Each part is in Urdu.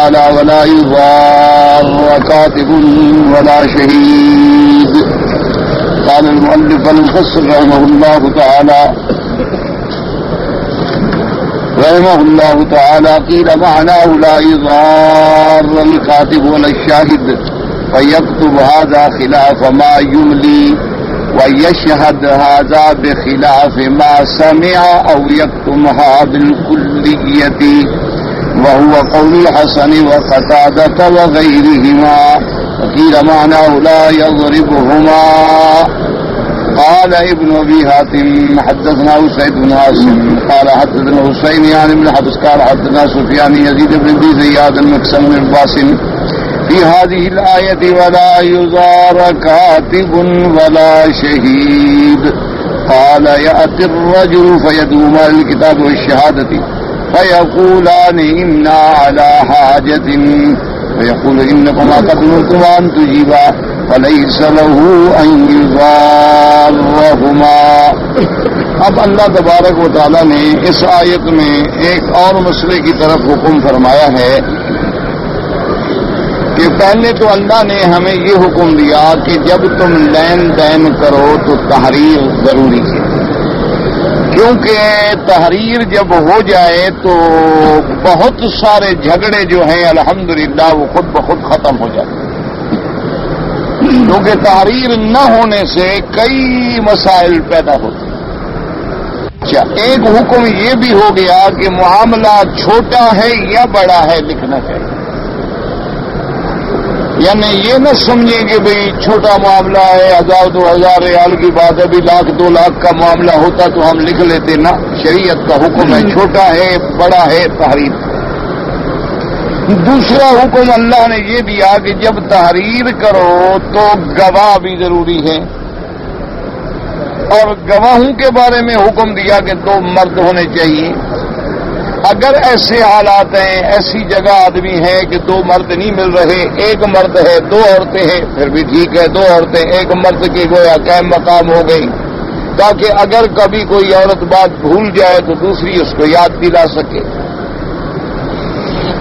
تعالى ولا يضار كاتب ولا شهيد. قال المؤلف المفسر رحمه الله تعالى قيل معناه لا يضار الكاتب ولا الشاهد فيكتب هذا خلاف ما يملي ويشهد هذا بخلاف ما سمع أو يكتمها بالكلية وهو قول الحسن وقتادة وغيرهما. وقيل معناه لا يضربهما. قال ابن أبي حاتم حدثنا سعيد بن عاصم قال حدثنا حسين يعني بن حفص قال حدثنا سفيان يزيد بن ابي زياد المكسم بن الباسم في هذه الآية ولا يضار كاتب ولا شهيد. قال يأتي الرجل فيدوم الكتاب والشهادة فيقولان إنا على حاجة فيقول إنكما قد نرتم أن تجيبا فليس له أن يضارهما. اب اللہ تبارک و تعالیٰ نے اس آیت میں ایک اور مسئلے کی طرف حکم فرمایا ہے کہ پہلے تو اللہ نے ہمیں یہ حکم دیا کہ جب تم لین دین کرو تو تحریر ضروری ہے، کیونکہ تحریر جب ہو جائے تو بہت سارے جھگڑے جو ہیں الحمدللہ وہ خود بخود ختم ہو جاتے ہیں، کیونکہ تحریر نہ ہونے سے کئی مسائل پیدا ہوتے ہیں۔ اچھا، ایک حکم یہ بھی ہو گیا کہ معاملہ چھوٹا ہے یا بڑا ہے لکھنا چاہیے، یعنی یہ نہ سمجھیں کہ بھئی چھوٹا معاملہ ہے 1000-2000 ریال کی بات ہے، بھی 1,00,000-2,00,000 کا معاملہ ہوتا تو ہم لکھ لیتے، نہ، شریعت کا حکم ہے چھوٹا ہے بڑا ہے تحریر۔ دوسرا حکم اللہ نے یہ دیا کہ جب تحریر کرو تو گواہ بھی ضروری ہے، اور گواہوں کے بارے میں حکم دیا کہ 2 مرد ہونے چاہیے۔ اگر ایسے حالات ہیں، ایسی جگہ آدمی ہے کہ 2 مرد نہیں مل رہے، ایک مرد ہے 2 عورتیں ہیں، پھر بھی ٹھیک ہے، 2 عورتیں ایک مرد کی گویا قائم مقام ہو گئی، تاکہ اگر کبھی کوئی عورت بات بھول جائے تو دوسری اس کو یاد دلا سکے۔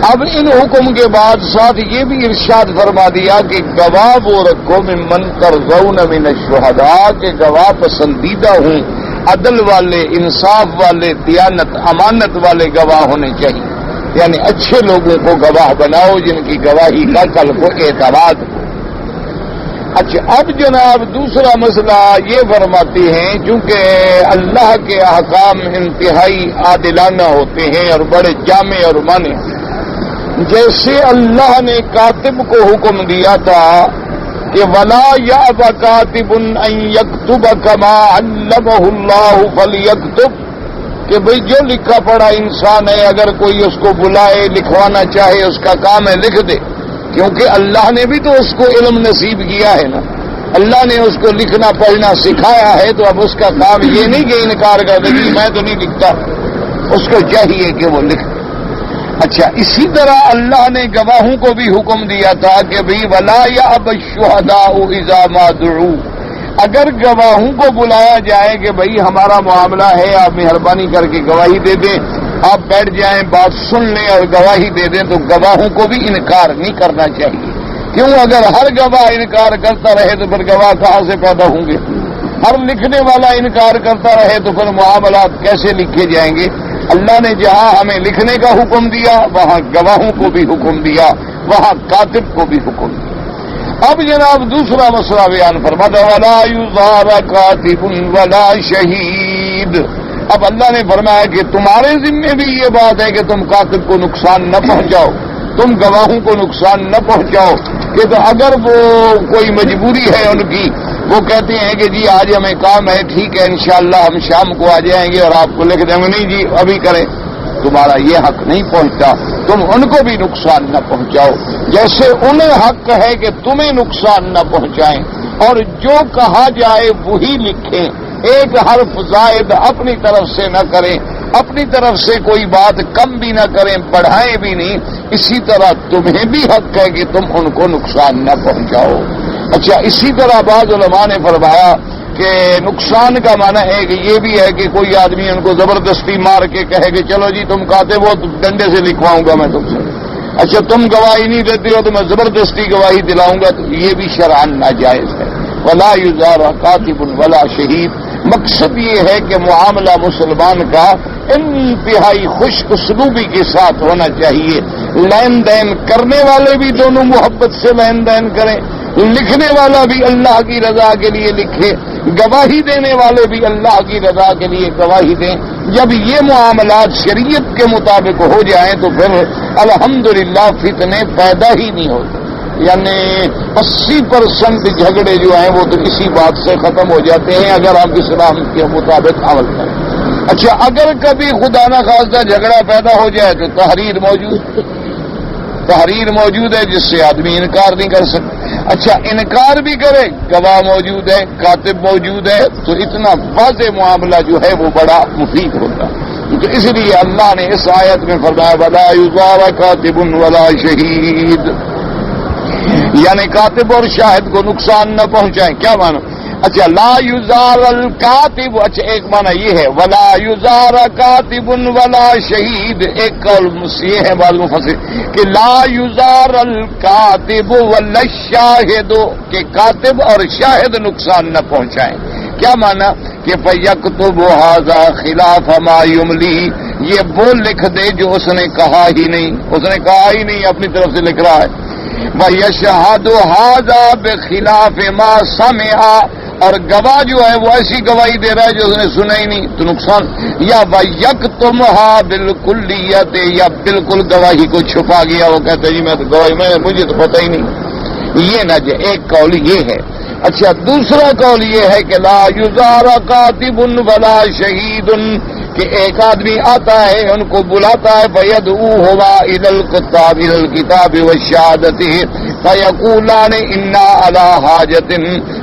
اب ان حکم کے بعد ساتھ یہ بھی ارشاد فرما دیا کہ گواہ وہ رکھو ممن ترضون من الشہداء، کہ گواہ پسندیدہ ہوں، عدل والے، انصاف والے، دیانت امانت والے گواہ ہونے چاہیے، یعنی اچھے لوگوں کو گواہ بناؤ جن کی گواہی کا کل کو اعتماد ہو۔ اچھا، اب جناب دوسرا مسئلہ یہ فرماتے ہیں چونکہ اللہ کے احکام انتہائی عادلانہ ہوتے ہیں اور بڑے جامع اور مانے، جیسے اللہ نے کاتب کو حکم دیا تھا کہ وَلَا يَأْبَ كَاتِبٌ أَن يَكْتُبَ كَمَا عَلَّمَهُ اللَّهُ فَلْيَكْتُبْ، کہ بھئی جو لکھا پڑھا انسان ہے اگر کوئی اس کو بلائے لکھوانا چاہے اس کا کام ہے لکھ دے، کیونکہ اللہ نے بھی تو اس کو علم نصیب کیا ہے نا، اللہ نے اس کو لکھنا پڑھنا سکھایا ہے، تو اب اس کا کام یہ نہیں کہ انکار کر دے کہ میں تو نہیں لکھتا، اس کو چاہیے کہ وہ لکھ۔ اچھا، اسی طرح اللہ نے گواہوں کو بھی حکم دیا تھا کہ بھئی وَلَا يَأْبَ الشُّهَدَاءُ إِذَا مَا دُعُوا، اگر گواہوں کو بلایا جائے کہ بھئی ہمارا معاملہ ہے، آپ مہربانی کر کے گواہی دے دیں، آپ بیٹھ جائیں بات سن لیں اور گواہی دے دیں، تو گواہوں کو بھی انکار نہیں کرنا چاہیے، کیوں؟ اگر ہر گواہ انکار کرتا رہے تو پھر گواہ کہاں سے پیدا ہوں گے؟ ہر لکھنے والا انکار کرتا رہے تو پھر معاملات کیسے لکھے جائیں گے؟ اللہ نے جہاں ہمیں لکھنے کا حکم دیا وہاں گواہوں کو بھی حکم دیا، وہاں کاتب کو بھی حکم دیا۔ اب جناب دوسرا مسئلہ بیان فرماتا وَلَا يُضَارَ كَاتِبٌ وَلَا شَهِيدٌ۔ اب اللہ نے فرمایا کہ تمہارے ذمے بھی یہ بات ہے کہ تم کاتب کو نقصان نہ پہنچاؤ، تم گواہوں کو نقصان نہ پہنچاؤ، کہ تو اگر وہ کوئی مجبوری ہے ان کی، وہ کہتے ہیں کہ جی آج ہمیں کام ہے، ٹھیک ہے انشاءاللہ ہم شام کو آ جائیں گے اور آپ کو لکھ دیں گے، نہیں جی ابھی کریں، تمہارا یہ حق نہیں پہنچتا، تم ان کو بھی نقصان نہ پہنچاؤ، جیسے انہیں حق ہے کہ تمہیں نقصان نہ پہنچائیں، اور جو کہا جائے وہی لکھیں، ایک حرف زائد اپنی طرف سے نہ کریں، اپنی طرف سے کوئی بات کم بھی نہ کریں، بڑھائیں بھی نہیں، اسی طرح تمہیں بھی حق ہے کہ تم ان کو نقصان نہ پہنچاؤ۔ اچھا، اسی طرح بعض علماء نے فرمایا کہ نقصان کا معنی ہے کہ یہ بھی ہے کہ کوئی آدمی ان کو زبردستی مار کے کہے کہ چلو جی تم کہتے وہ ڈنڈے سے لکھواؤں گا میں تم سے، اچھا تم گواہی نہیں دیتے ہو تو میں زبردستی گواہی دلاؤں گا، تو یہ بھی شرعاً ناجائز ہے۔ ولا یزار کاتب ولا شہید، مقصد یہ ہے کہ معاملہ مسلمان کا انتہائی خوش اسلوبی کے ساتھ ہونا چاہیے، لین دین کرنے والے بھی دونوں محبت سے لین دین کریں، لکھنے والا بھی اللہ کی رضا کے لیے لکھے، گواہی دینے والے بھی اللہ کی رضا کے لیے گواہی دیں۔ جب یہ معاملات شریعت کے مطابق ہو جائیں تو پھر الحمدللہ فتنے پیدا ہی نہیں ہوتے، یعنی 80% جھگڑے جو ہیں وہ تو اسی بات سے ختم ہو جاتے ہیں اگر ہم اسلام کے مطابق عمل کریں۔ اچھا اگر کبھی خدا نہ خواستہ جھگڑا پیدا ہو جائے تو تحریر موجود ہے جس سے آدمی انکار نہیں کر سکتا۔ اچھا انکار بھی کرے، گواہ موجود ہے، کاتب موجود ہے، تو اتنا واضح معاملہ جو ہے وہ بڑا مفید ہوتا ہے۔ تو اس لیے اللہ نے اس آیت میں فرمایا ولا یضار کاتب ولا شہید، یعنی کاتب اور شاہد کو نقصان نہ پہنچائیں۔ کیا معنی؟ اچھا لا یزار الکاتب، اچھا ایک معنی یہ ہے ولا یزار کاتب ولا شہید، ایک قول یہ ہے بعض مفسر کہ لا یزار الکاتب ولا الشاہد، کہ کاتب اور شاہد نقصان نہ پہنچائیں۔ کیا معنی؟ کہ فیکتب ھذا خلاف ما یملی، یہ وہ لکھ دے جو اس نے کہا ہی نہیں، اپنی طرف سے لکھ رہا ہے۔ وَيَشْهَدُ هَذَا بِخِلَافِ مَا سَمِعَ، اور گواہ جو ہے وہ ایسی گواہی دے رہا ہے جو اس نے سنا ہی نہیں، تو نقصان۔ یا وَيَكْتُمْهَا بِالْكُلِّيَّةِ، یا بالکل گواہی کو چھپا گیا، وہ کہتا ہے جی میں تو گواہی مجھے تو پتہ ہی نہیں، یہ نہ جائے۔ ایک قول یہ ہے۔ اچھا دوسرا قول یہ ہے کہ لا یزار کاتب ولا شہید، کہ ایک آدمی آتا ہے ان کو بلاتا ہے فیدعوہما الی الکتاب والشہادۃ فیقولان انا علی حاجۃ،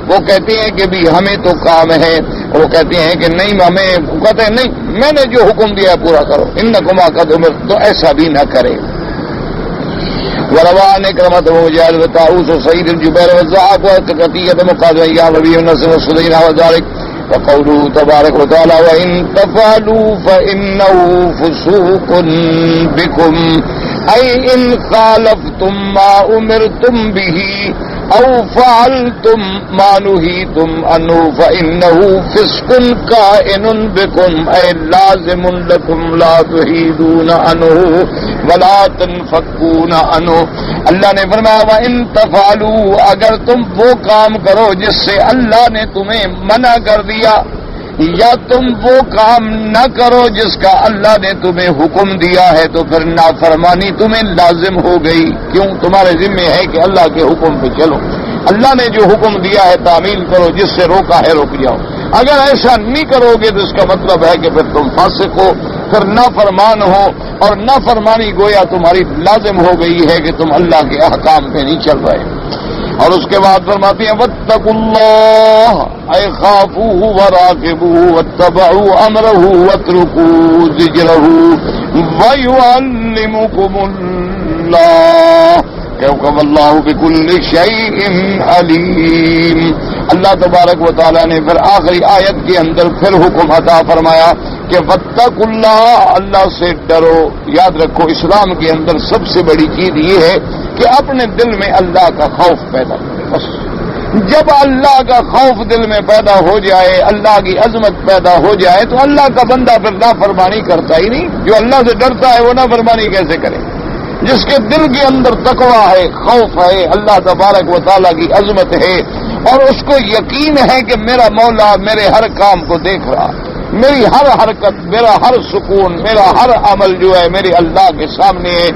وہ کہتے ہیں کہ بھی ہمیں تو کام ہے، وہ کہتے ہیں کہ نہیں کہتے ہیں نہیں میں نے جو حکم دیا ہے پورا کرو، انکما قد امرت، تو ایسا بھی نہ کرے۔ وروان اکرمت ومجاہد وطاؤس وسعید الجبیر والضحاک وقتیۃ مقاض ایام ربیع النصر وصدینا وذالک وقوله تبارک وتعالی وَإِن تَفْعَلُوا فَإِنَّهُ فُسُوقٌ بِكُمْ أَيْ إِنْ خَالَفْتُمْ مَا أُمِرْتُمْ بِهِ أَوْ فَعَلْتُمْ مَا نُهِيتُمْ عَنْهُ فَإِنَّهُ فِسْقٌ كَائِنٌ بِكُمْ أَيْ لَازِمٌ لَكُمْ لَا تُحِيدُونَ عَنْهُ وَلَا تَنْفَكُونَ عَنْهُ۔ اللہ نے فرمایا وَإِن تَفْعَلُوا، اگر تم وہ کام کرو جس سے اللہ نے تمہیں منع کر دیا، یا تم وہ کام نہ کرو جس کا اللہ نے تمہیں حکم دیا ہے، تو پھر نافرمانی تمہیں لازم ہو گئی۔ کیوں؟ تمہارے ذمہ ہے کہ اللہ کے حکم پہ چلو، اللہ نے جو حکم دیا ہے تعمیل کرو، جس سے روکا ہے روک جاؤ۔ اگر ایسا نہیں کرو گے تو اس کا مطلب ہے کہ پھر تم فاسق ہو، پھر نافرمان ہو، اور نافرمانی گویا تمہاری لازم ہو گئی ہے کہ تم اللہ کے احکام پہ نہیں چل رہے۔ اور اس کے بعد فرماتے ہیں واتقوا اللہ اے خافوہ وراقبوہ واتبعوا امرہ واترکوا زجرہ ویعلمکم اللہ واللہ بکل شیء علیم۔ اللہ تبارک و تعالیٰ نے پھر آخری آیت کے اندر پھر حکم عطا فرمایا کہ واتقوا اللہ، اللہ سے ڈرو۔ یاد رکھو اسلام کے اندر سب سے بڑی چیز یہ ہے کہ اپنے دل میں اللہ کا خوف پیدا کرے۔ بس جب اللہ کا خوف دل میں پیدا ہو جائے، اللہ کی عظمت پیدا ہو جائے، تو اللہ کا بندہ پھر نافرمانی کرتا ہی نہیں۔ جو اللہ سے ڈرتا ہے وہ نافرمانی کیسے کرے؟ جس کے دل کے اندر تقویٰ ہے، خوف ہے، اللہ تبارک و تعالیٰ کی عظمت ہے، اور اس کو یقین ہے کہ میرا مولا میرے ہر کام کو دیکھ رہا، میری ہر حرکت، میرا ہر سکون، میرا ہر عمل جو ہے میرے اللہ کے سامنے ہے،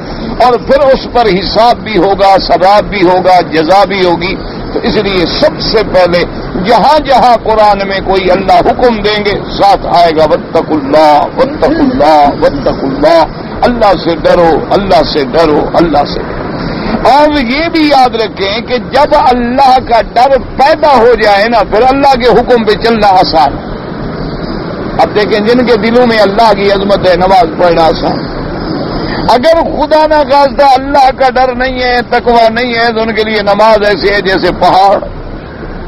اور پھر اس پر حساب بھی ہوگا، ثواب بھی ہوگا، جزا بھی ہوگی۔ تو اس لیے سب سے پہلے جہاں جہاں قرآن میں کوئی اللہ حکم دیں گے ساتھ آئے گا واتقوا اللہ واتقوا اللہ واتقوا اللہ، اللہ سے ڈرو، اللہ سے ڈرو، اللہ سے ڈرو۔ اور یہ بھی یاد رکھیں کہ جب اللہ کا ڈر پیدا ہو جائے نا، پھر اللہ کے حکم پہ چلنا آسان ہے۔ اب دیکھیں جن کے دلوں میں اللہ کی عظمت ہے، نماز پڑھنا آسان۔ اگر خدا نہ خواستہ اللہ کا ڈر نہیں ہے، تقویٰ نہیں ہے، تو ان کے لیے نماز ایسی ہے جیسے پہاڑ،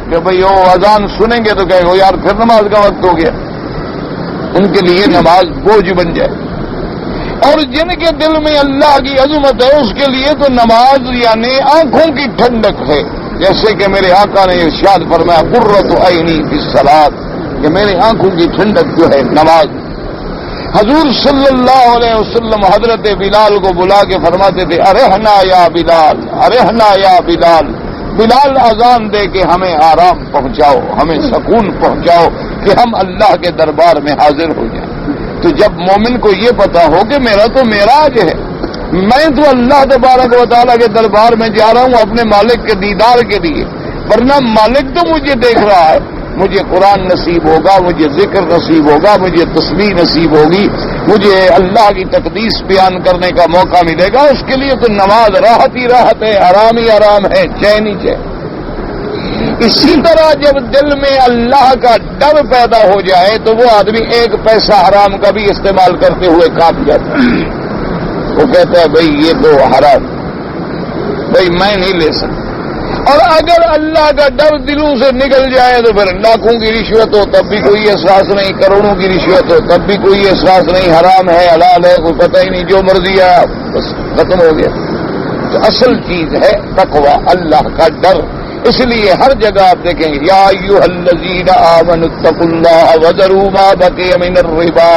کہ بھئی وہ اذان سنیں گے تو کہے گا یار پھر نماز کا وقت ہو گیا، ان کے لیے نماز بوجھ بن جائے۔ اور جن کے دل میں اللہ کی عظمت ہے اس کے لیے تو نماز یعنی آنکھوں کی ٹھنڈک ہے. جیسے کہ میرے آقا نے ارشاد فرمایا قرۃ عینی فی الصلاۃ، کہ میری آنکھوں کی ٹھنڈک جو ہے نماز. حضور صلی اللہ علیہ وسلم حضرت بلال کو بلا کے فرماتے تھے ارحنا یا بلال، ارحنا یا بلال، بلال اذان دے کے ہمیں آرام پہنچاؤ، ہمیں سکون پہنچاؤ کہ ہم اللہ کے دربار میں حاضر ہو جائیں. تو جب مومن کو یہ پتا ہو کہ میرا تو معراج ہے، میں تو اللہ تبارک و تعالیٰ کے دربار میں جا رہا ہوں اپنے مالک کے دیدار کے لیے، ورنہ مالک تو مجھے دیکھ رہا ہے. مجھے قرآن نصیب ہوگا، مجھے ذکر نصیب ہوگا، مجھے تسبیح نصیب ہوگی، مجھے اللہ کی تقدیس بیان کرنے کا موقع ملے گا. اس کے لیے تو نماز راحت ہی راحت ہے، آرام ہی آرام ہے، چین ہی چین. اسی طرح جب دل میں اللہ کا ڈر پیدا ہو جائے تو وہ آدمی ایک پیسہ حرام کا بھی استعمال کرتے ہوئے کاپ جاتا ہے. وہ کہتا ہے بھئی یہ تو حرام، بھئی میں نہیں لے سکتا. اور اگر اللہ کا ڈر دلوں سے نکل جائے تو پھر لاکھوں کی رشوت ہو تب بھی کوئی احساس نہیں، کروڑوں کی رشوت ہو تب بھی کوئی احساس نہیں، حرام ہے حلال ہے کوئی پتہ ہی نہیں، جو مرضی ہے بس ختم ہو گیا. تو اصل چیز ہے تقوی، اللہ کا ڈر. اس لیے ہر جگہ آپ دیکھیں گے یا ایھا الذین آمنوا اتقوا اللہ وذروا ما بقی من الربا.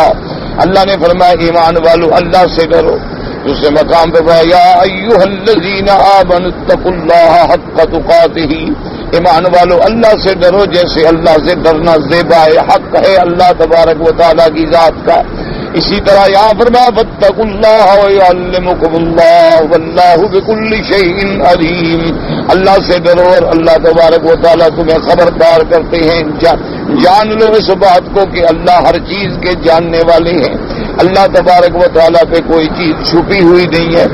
اللہ نے فرمایا ایمان والو اللہ سے ڈرو. دوسرے مقام پہ یا ایھا الذین آمنوا اتقوا اللہ حق تقاتہ. ایمان والو اللہ سے ڈرو جیسے اللہ سے ڈرنا زیبا ہے، حق ہے اللہ تبارک و تعالیٰ کی ذات کا. اسی طرح یہاں فرمایا واتقوا اللہ ویعلمکم اللہ واللہ بکل شیء علیم. اللہ سے ڈرو اور اللہ تبارک و تعالیٰ تمہیں خبردار کرتے ہیں. جان لو اس بات کو کہ اللہ ہر چیز کے جاننے والے ہیں. اللہ تبارک و تعالیٰ پہ کوئی چیز چھپی ہوئی نہیں ہے.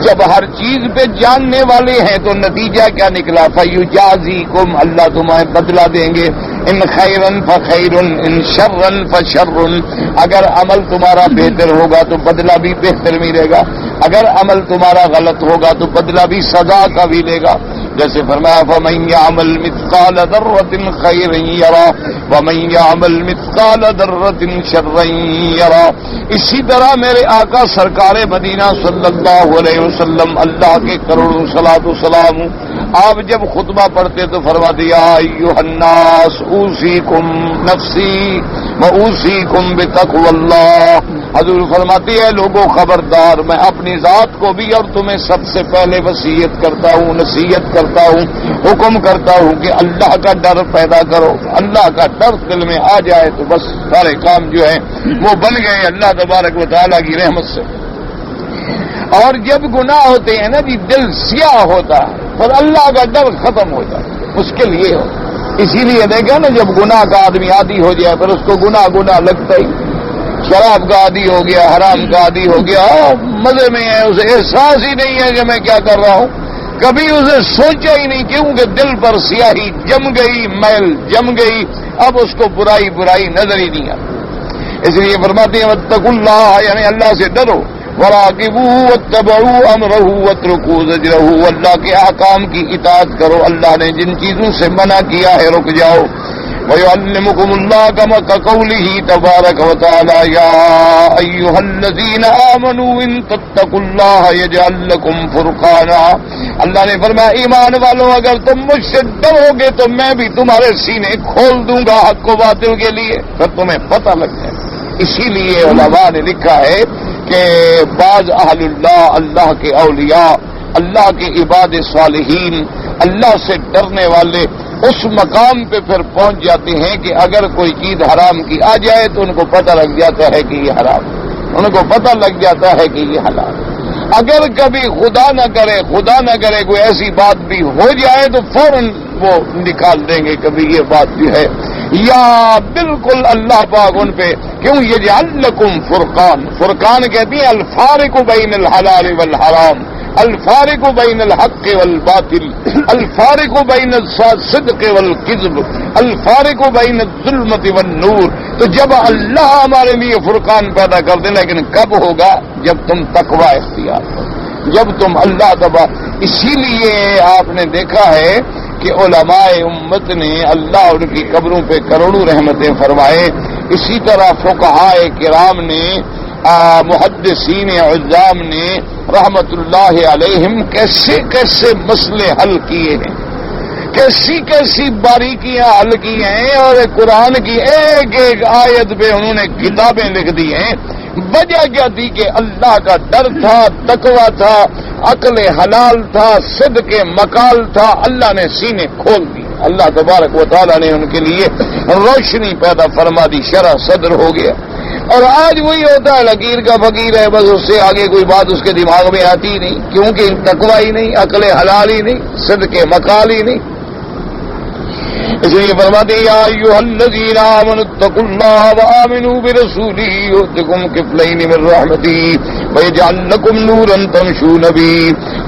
جب ہر چیز پہ جاننے والے ہیں تو نتیجہ کیا نکلا؟ فیجازیکم، اللہ تمہیں بدلہ دیں گے. ان خیرن فخیرن ان شرن فشرن. اگر عمل تمہارا بہتر ہوگا تو بدلہ بھی بہتر ملے گا، اگر عمل تمہارا غلط ہوگا تو بدلہ بھی سزا کا ملے گا. جیسے فرمایا فمن یعمل مثقال ذرۃ خیرا یرا ومن یعمل مثقال ذرۃ شرا یرا. اسی طرح میرے آقا سرکار مدینہ صلی اللہ علیہ وسلم اللہ کے کروڑوں صلاۃ و سلام، آپ جب خطبہ پڑھتے تو فرما دیا ایھا الناس اوصیکم نفسی واوصیکم بتقوی اللہ. حضور فرماتی ہے لوگوں خبردار، میں اپنی ذات کو بھی اور تمہیں سب سے پہلے وصیت کرتا ہوں، نصیحت کرتا ہوں، حکم کرتا ہوں کہ اللہ کا ڈر پیدا کرو. اللہ کا ڈر دل میں آ جائے تو بس سارے کام جو ہیں وہ بن گئے اللہ تبارک و تعالیٰ کی رحمت سے. اور جب گناہ ہوتے ہیں نا جی دل سیاہ ہوتا ہے اور اللہ کا ڈر ختم ہو جاتا ہے. مشکل یہ ہو، اسی لیے دیکھا نا جب گناہ کا آدمی عادی ہو جائے پھر اس کو گناہ لگتا ہی. شراب کا عادی ہو گیا، حرام کا عادی ہو گیا، مزے میں ہے، اسے احساس ہی نہیں ہے کہ میں کیا کر رہا ہوں. کبھی اسے سوچا ہی نہیں، کیونکہ دل پر سیاہی جم گئی، میل جم گئی، اب اس کو برائی نظر ہی نہیں آتی. اس لیے فرماتے ہیں واتقوا اللہ، یعنی اللہ سے ڈرو. وراقبوہ واتبعوا امرہ واترکوا زجرہ. اللہ کے احکام کی اطاعت کرو، اللہ نے جن چیزوں سے منع کیا ہے رک جاؤ. وَيُعَلِّمُكُمُ اللَّهُ كَمَا كَقَوْلِهِ تَبَارَكَ وَتَعَالَى يَا أَيُّهَا الَّذِينَ آمَنُوا إِن تَتَّقُوا اللَّهَ يَجْعَل لَّكُمْ فُرْقَانًا. اللہ نے فرمایا ایمان والوں اگر تم مجھ سے ڈرو گے تو میں بھی تمہارے سینے کھول دوں گا حق و باطل کے لیے، پھر تمہیں پتہ لگ جائے. اسی لیے علماء نے لکھا ہے کہ بعض اہل اللہ کے اولیاء، اللہ کے عباد صالحین، اللہ سے ڈرنے والے اس مقام پہ پھر پہنچ جاتے ہیں کہ اگر کوئی چیز حرام کی آ جائے تو ان کو پتہ لگ جاتا ہے کہ یہ حرام، ان کو پتہ لگ جاتا ہے کہ یہ حلال. اگر کبھی خدا نہ کرے کوئی ایسی بات بھی ہو جائے تو فوراً وہ نکال دیں گے کبھی یہ بات جو ہے، یا بالکل اللہ پاک ان پہ کیوں یجعل لکم فرقان کہتی ہیں الفارق بین الحلال والحرام، الفارق بین الحق والباطل، الفارق بین الصدق والکذب، الفارق بین الظلمت والنور. تو جب اللہ ہمارے لیے فرقان پیدا کر دے، لیکن کب ہوگا؟ جب تم تقوی اختیار کرو، جب تم اللہ تبارک. اسی لیے آپ نے دیکھا ہے کہ علماء امت نے اللہ ان کی قبروں پہ کروڑوں رحمتیں فرمائے. اسی طرح فقہاء کرام نے محدثین عظام نے رحمت اللہ علیہم کیسے کیسے مسئلے حل کیے ہیں، کیسی کیسی باریکیاں حل کی ہیں، اور قرآن کی ایک ایک آیت پہ انہوں نے کتابیں لکھ دی ہیں۔ وجہ کیا تھی کہ اللہ کا ڈر تھا، تقوی تھا، عقل حلال تھا، صدق مقال تھا، اللہ نے سینے کھول دی، اللہ تبارک و تعالیٰ نے ان کے لیے روشنی پیدا فرما دی، شرح صدر ہو گیا۔ اور آج وہی ہوتا ہے، لکیر کا فقیر ہے، بس اس سے آگے کوئی بات اس کے دماغ میں آتی ہی نہیں، کیونکہ تقوی ہی نہیں، عقل حلال ہی نہیں، صدق مقال ہی نہیں۔ اس لیے فرماتے ہیں یا ایھا الذین آمنوا اتقوا اللہ وآمنوا برسولہ یؤتکم کفلین من رحمتہ ویجعل لکم نورا تمشون بہ۔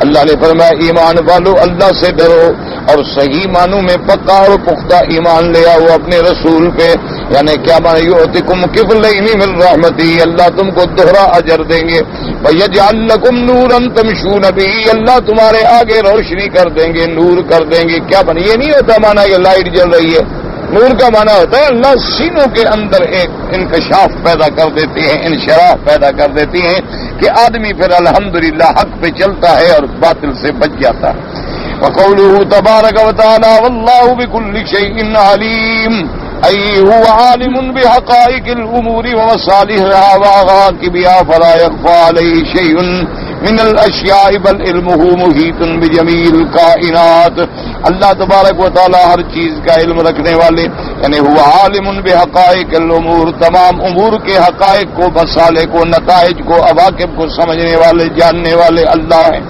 اللہ نے فرمایا ایمان والو اللہ سے ڈرو اور صحیح معنوں میں پکا اور پختہ ایمان لے آؤ اپنے رسول پہ، یعنی کیا معنی یؤتکم کفلین من رحمتہ، اللہ تم کو دوہرا اجر دیں گے، ویجعل لکم نورا تمشون بہ، اللہ تمہارے آگے روشنی کر دیں گے، نور کر دیں گے۔ کیا بنا یہ نہیں ہوتا مانا یہ لائٹ جل رہی ہے، نور کا معنی ہوتا ہے اللہ سینوں کے اندر ایک انکشاف پیدا کر دیتے ہیں، انشراح پیدا کر دیتی ہیں کہ آدمی پھر الحمدللہ حق پہ چلتا ہے اور باطل سے بچ جاتا ہے۔ وقوله تبارک وتعالی واللہ بكل شیء علیم، ای هو عالم بحقائق الامور ومصالحها وعواقبها فلا يخفى عليه شیء من الاشیاء بل علمه محیط بجمیع الکائنات۔ اللہ تبارک و تعالی ہر چیز کا علم رکھنے والے، یعنی هو عالم بحقائق الامور، تمام امور کے حقائق کو، مصالح کو، نتائج کو، عواقب کو سمجھنے والے، جاننے والے اللہ ہیں۔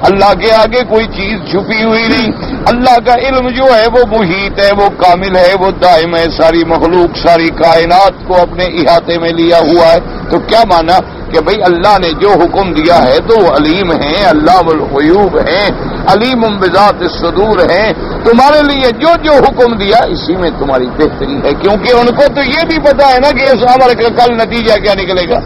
اللہ کے آگے کوئی چیز چھپی ہوئی نہیں، اللہ کا علم جو ہے وہ محیط ہے، وہ کامل ہے، وہ دائم ہے، ساری مخلوق، ساری کائنات کو اپنے احاطے میں لیا ہوا ہے۔ تو کیا مانا کہ بھئی اللہ نے جو حکم دیا ہے تو وہ علیم ہیں، علام الغیوب ہیں، علیم بذات الصدور ہیں، تمہارے لیے جو جو حکم دیا اسی میں تمہاری بہتری ہے، کیونکہ ان کو تو یہ بھی پتا ہے نا کہ اس عمل کا کل نتیجہ کیا نکلے گا۔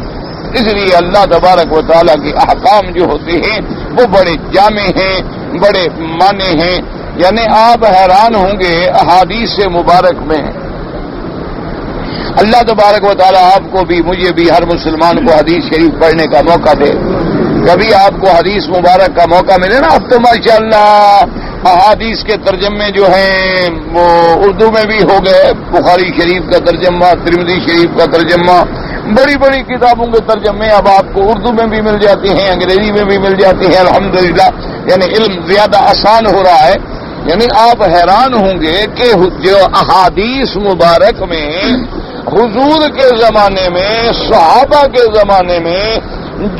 اس لیے اللہ تبارک و تعالیٰ کے احکام جو ہوتے ہیں وہ بڑے جامع ہیں، بڑے معنی ہیں، یعنی آپ حیران ہوں گے احادیث مبارک میں اللہ تبارک و تعالیٰ آپ کو بھی، مجھے بھی، ہر مسلمان کو حدیث شریف پڑھنے کا موقع دے۔ کبھی آپ کو حدیث مبارک کا موقع ملے نا، اب تو ماشاءاللہ احادیث کے ترجمے جو ہیں وہ اردو میں بھی ہو گئے، بخاری شریف کا ترجمہ، ترمذی شریف کا ترجمہ، بڑی بڑی کتابوں کے ترجمے اب آپ کو اردو میں بھی مل جاتے ہیں، انگریزی میں بھی مل جاتے ہیں، الحمدللہ، یعنی علم زیادہ آسان ہو رہا ہے۔ یعنی آپ حیران ہوں گے کہ جو احادیث مبارک میں حضور کے زمانے میں، صحابہ کے زمانے میں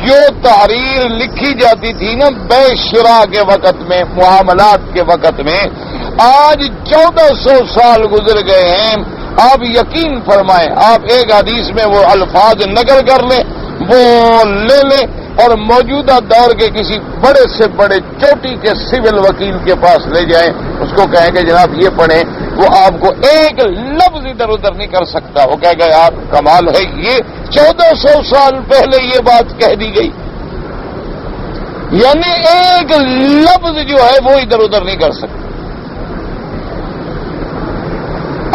جو تحریر لکھی جاتی تھی نا بے شراء کے وقت میں، معاملات کے وقت میں، آج 1400 سال گزر گئے ہیں۔ آپ یقین فرمائیں، آپ ایک حدیث میں وہ الفاظ نقل کر لیں، وہ لے لیں اور موجودہ دور کے کسی بڑے سے بڑے چوٹی کے سول وکیل کے پاس لے جائیں، اس کو کہیں کہ جناب یہ پڑھیں، وہ آپ کو ایک لفظ ادھر ادھر نہیں کر سکتا، وہ کہے گا یار کمال ہے، یہ 1400 سال پہلے یہ بات کہہ دی گئی، یعنی ایک لفظ جو ہے وہ ادھر ادھر نہیں کر سکتا۔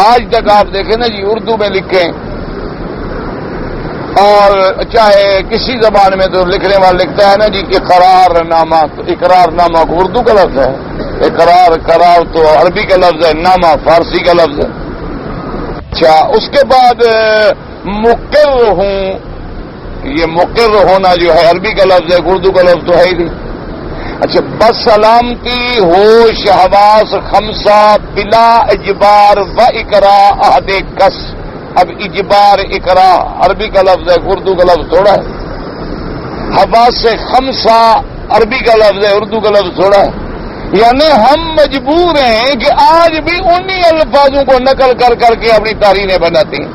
آج تک آپ دیکھیں نا جی، اردو میں لکھیں اور چاہے کسی زبان میں تو لکھنے والا لکھتا ہے نا جی اقرار نامہ، تو اقرار نامہ کو اردو کا لفظ ہے، اقرار قرار تو عربی کا لفظ ہے، نامہ فارسی کا لفظ ہے۔ اچھا، اس کے بعد مقر ہوں، یہ مقر ہونا جو ہے عربی کا لفظ ہے، اردو کا لفظ تو ہے ہی نہیں۔ اچھا، بسلامتی ہوش حواس خمسہ بلا اجبار و اقرا عہد کس، اب اجبار اقرا عربی کا لفظ ہے، اردو کا لفظ تھوڑا ہے، حواس خمسہ عربی کا لفظ ہے، اردو کا لفظ تھوڑا ہے، یعنی ہم مجبور ہیں کہ آج بھی انہی الفاظوں کو نقل کر کر کے اپنی تحریریں بناتے ہیں۔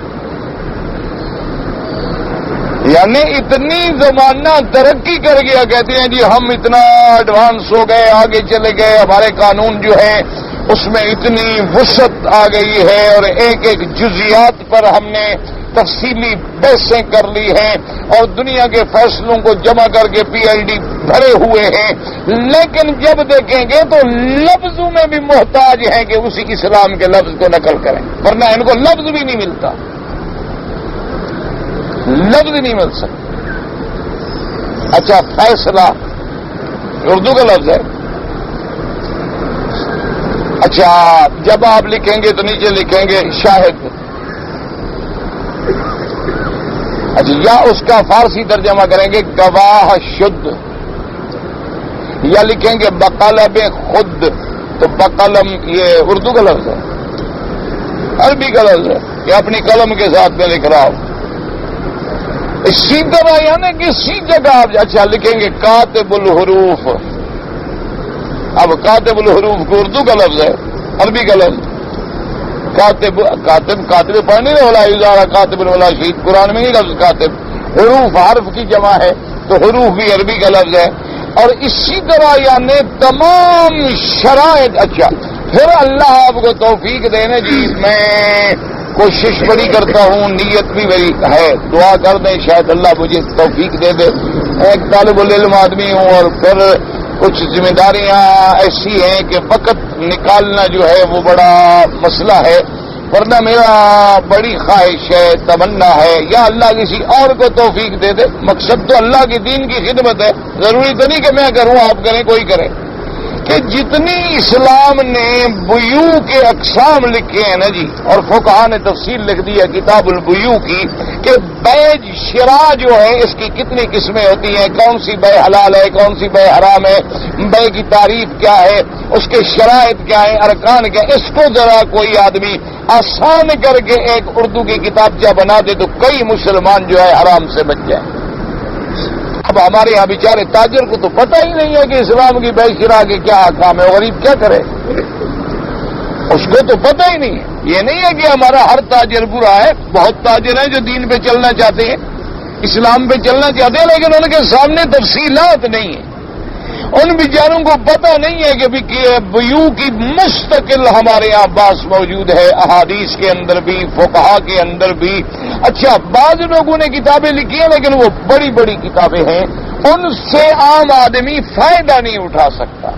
یعنی اتنی زمانہ ترقی کر گیا، کہتے ہیں جی ہم اتنا ایڈوانس ہو گئے، آگے چلے گئے، ہمارے قانون جو ہیں اس میں اتنی وسعت آ گئی ہے اور ایک ایک جزیات پر ہم نے تفصیلی بحثیں کر لی ہیں اور دنیا کے فیصلوں کو جمع کر کے پی ایل ڈی بھرے ہوئے ہیں، لیکن جب دیکھیں گے تو لفظوں میں بھی محتاج ہیں کہ اسی اسلام کے لفظ کو نقل کریں، ورنہ ان کو لفظ بھی نہیں ملتا، لفظ نہیں مل سکتا۔ اچھا فیصلہ اردو کا لفظ ہے. اچھا جب آپ لکھیں گے تو نیچے لکھیں گے شاہد. اچھا یا اس کا فارسی ترجمہ کریں گے گواہ شد، یا لکھیں گے بقلم خود. تو بقلم یہ اردو کا لفظ ہے، عربی کا لفظ ہے، یہ اپنی قلم کے ساتھ میں لکھ رہا ہوں. اسی طرح یعنی کسی جگہ آپ اچھا لکھیں گے کاتب الحروف. اب کاتب الحروف کو اردو کا لفظ ہے، عربی کا لفظ کاتب. کاتب پڑھنے والا ازارہ کاتب الولا شہید، قرآن میں نہیں لفظ کاتب. حروف حرف کی جمع ہے تو حروف بھی عربی کا لفظ ہے. اور اسی طرح یعنی تمام شرائط. اچھا پھر اللہ آپ کو توفیق دینے جی، میں کوشش بڑی کرتا ہوں، نیت بھی میری ہے، دعا کر دیں شاید اللہ مجھے توفیق دے دے. ایک طالب العلم آدمی ہوں اور پھر کچھ ذمہ داریاں ایسی ہیں کہ وقت نکالنا جو ہے وہ بڑا مسئلہ ہے. ورنہ میرا بڑی خواہش ہے، تمنا ہے، یا اللہ کسی اور کو توفیق دے دے. مقصد تو اللہ کے دین کی خدمت ہے، ضروری تو نہیں کہ میں کروں آپ کریں کوئی کرے. کہ جتنی اسلام نے بیوع کے اقسام لکھے ہیں نا جی، اور فقہا نے تفصیل لکھ دی ہے کتاب البیوع کی کہ بیع شراء جو ہے اس کی کتنی قسمیں ہوتی ہیں، کون سی بیع حلال ہے، کون سی بیع حرام ہے، بیع کی تعریف کیا ہے، اس کے شرائط کیا ہے، ارکان کیا ہے. اس کو ذرا کوئی آدمی آسان کر کے ایک اردو کی کتابچہ بنا دے تو کئی مسلمان جو ہے حرام سے بچ جائیں. اب ہمارے یہاں بیچارے تاجر کو تو پتہ ہی نہیں ہے کہ اسلام کی بیع شراء کے کیا احکام ہے. غریب کیا کرے، اس کو تو پتہ ہی نہیں ہے. یہ نہیں ہے کہ ہمارا ہر تاجر برا ہے، بہت تاجر ہیں جو دین پہ چلنا چاہتے ہیں، اسلام پہ چلنا چاہتے ہیں، لیکن ان کے سامنے تفصیلات نہیں ہیں. ان بیچاروں کو پتہ نہیں ہے کہ بیوع کی مستقل ہمارے یہاں باس موجود ہے، احادیث کے اندر بھی، فقہا کے اندر بھی. اچھا بعض لوگوں نے کتابیں لکھی ہیں لیکن وہ بڑی بڑی کتابیں ہیں، ان سے عام آدمی فائدہ نہیں اٹھا سکتا.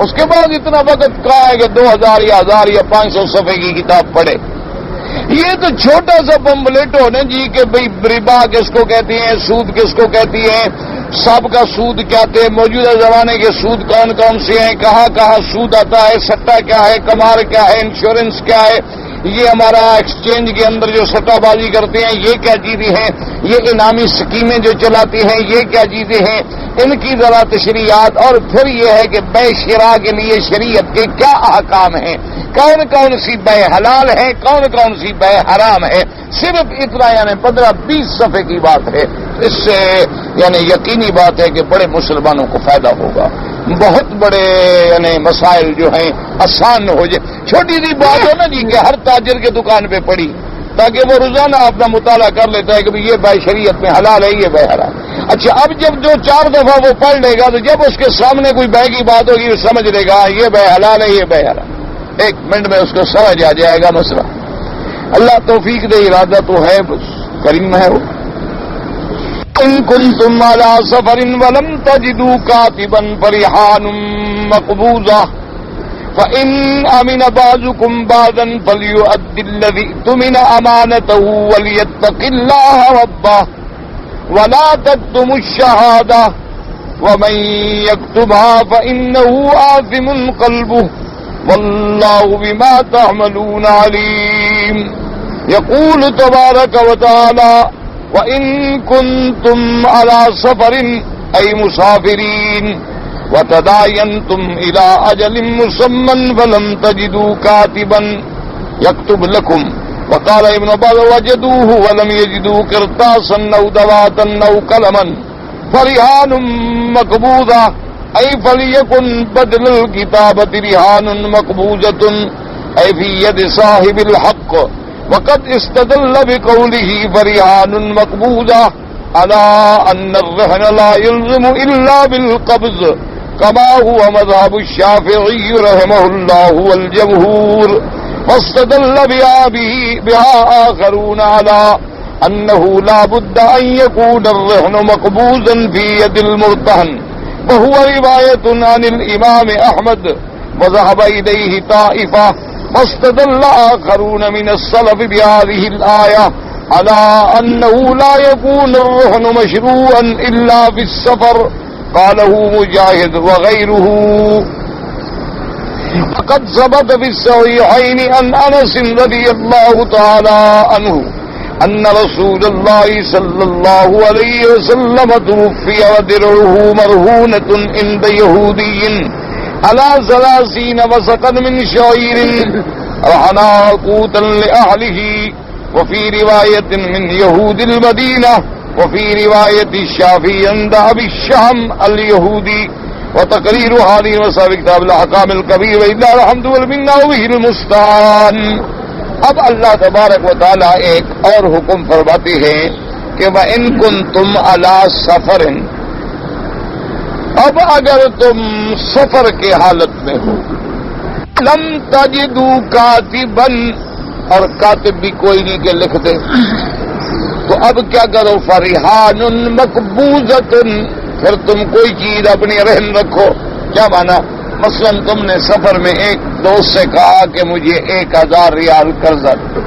اس کے بعد اتنا وقت کہا ہے کہ 2000 یا 1000 یا 500 صفحے کی کتاب پڑھے. یہ تو چھوٹا سا پمفلیٹ ہو نا جی کہ بھئی ربا کس کو کہتی ہیں، سود کس کو کہتی ہے، سب کا سود کیا تھے، موجودہ زمانے کے سود کون کون سے ہیں، کہاں کہاں سود آتا ہے، سٹا کیا ہے، قمار کیا ہے، انشورنس کیا ہے، یہ ہمارا ایکسچینج کے اندر جو سٹا بازی کرتے ہیں یہ کیا چیزیں ہیں، یہ انعامی سکیمیں جو چلاتی ہیں یہ کیا چیزیں ہیں، ان کی ذرا تشریحات. اور پھر یہ ہے کہ بیع شراء کے لیے شریعت کے کیا احکام ہیں، کون کون سی بیع حلال ہے، کون کون سی بیع حرام ہے. صرف اتنا یعنی 15-20 صفحے کی بات ہے. اس سے یعنی یقینی بات ہے کہ بڑے مسلمانوں کو فائدہ ہوگا. بہت بڑے یعنی مسائل جو ہیں آسان ہو جائے. چھوٹی سی بات ہے نا جی کہ ہر تاجر کے دکان پہ پڑی تاکہ وہ روزانہ اپنا مطالعہ کر لیتا ہے کہ یہ بیع شریعت میں حلال ہے، یہ بیع حرام. اچھا اب جب 2-4 دفعہ وہ پڑھ لے گا تو جب اس کے سامنے کوئی بیع کی بات ہوگی وہ سمجھ لے گا یہ بیع حلال ہے، یہ بیع حرام. 1 منٹ میں اس کو سمجھ آ جائے گا مسئلہ. اللہ توفیق دے، ارادہ تو ہے، بس کریم ہے وہ. ان کنتم علی سفر ولم تجدوا کاتبا فرحان مقبوضہ فإن أمن بعضكم بعضا فليؤد الذي اؤتمن أمانته وليتق الله ربه ولا تكتموا الشهادة ومن يكتمها فإنه آثم قلبه والله بما تعملون عليم. يقول تبارك وتعالى وإن كنتم على سفر أي مسافرين وتداينتم إلى أجل مسمى فلم تجدوا كاتبا يكتب لكم. وقال ابن عباس وجدوه ولم يجدوا قرطاسا أو دواتا أو قلما فرهان مقبوضة أي فليكن بدل الكتابة رهان مقبوضة أي في يد صاحب الحق. وقد استدل بقوله فرهان مقبوضة على أن الرهن لا يلزم إلا بالقبض كما هو مذهب الشافعي رحمه الله والجمهور. واستدل بها آخرون على أنه لا بد أن يكون الرهن مقبوضا في يد المرتهن وهو رواية عن الإمام أحمد وذهب إليه طائفة. واستدل آخرون من السلف بهذه الآية ألا أنه لا يكون الرهن مشروعا إلا في السفر قاله مجاهد وغيره. وقد ثبت في الصحيحين عن أنس رضي الله تعالى عنه أن رسول الله صلى الله عليه وسلم توفي ودرعه مرهونة عند يهودي على 30 وسقا من شعير رهنا قوتا لأهله. وفي رواية من يهود المدينة وفي رواية الشافعي عند أبي الشام اليهودي. وتقرير هذه المسائل كتاب الأحكام الكبير وإلا الحمد والمنة وبه المستعان. اب اللہ تبارک و تعالیٰ ایک اور حکم فرماتے ہیں کہ وَإِن كُنتُمْ عَلَى سَفَرٍ، اب اگر تم سفر کے حالت میں ہو، لم تجدوا کاتبا، اور کاتب بھی کوئی نہیں کہ لکھ دے، تو اب کیا کرو؟ فرحان مقبوضۃ، پھر تم کوئی چیز اپنی رہن رکھو. کیا مانا؟ مثلا تم نے سفر میں ایک دوست سے کہا کہ مجھے 1000 ریال قرضہ دو.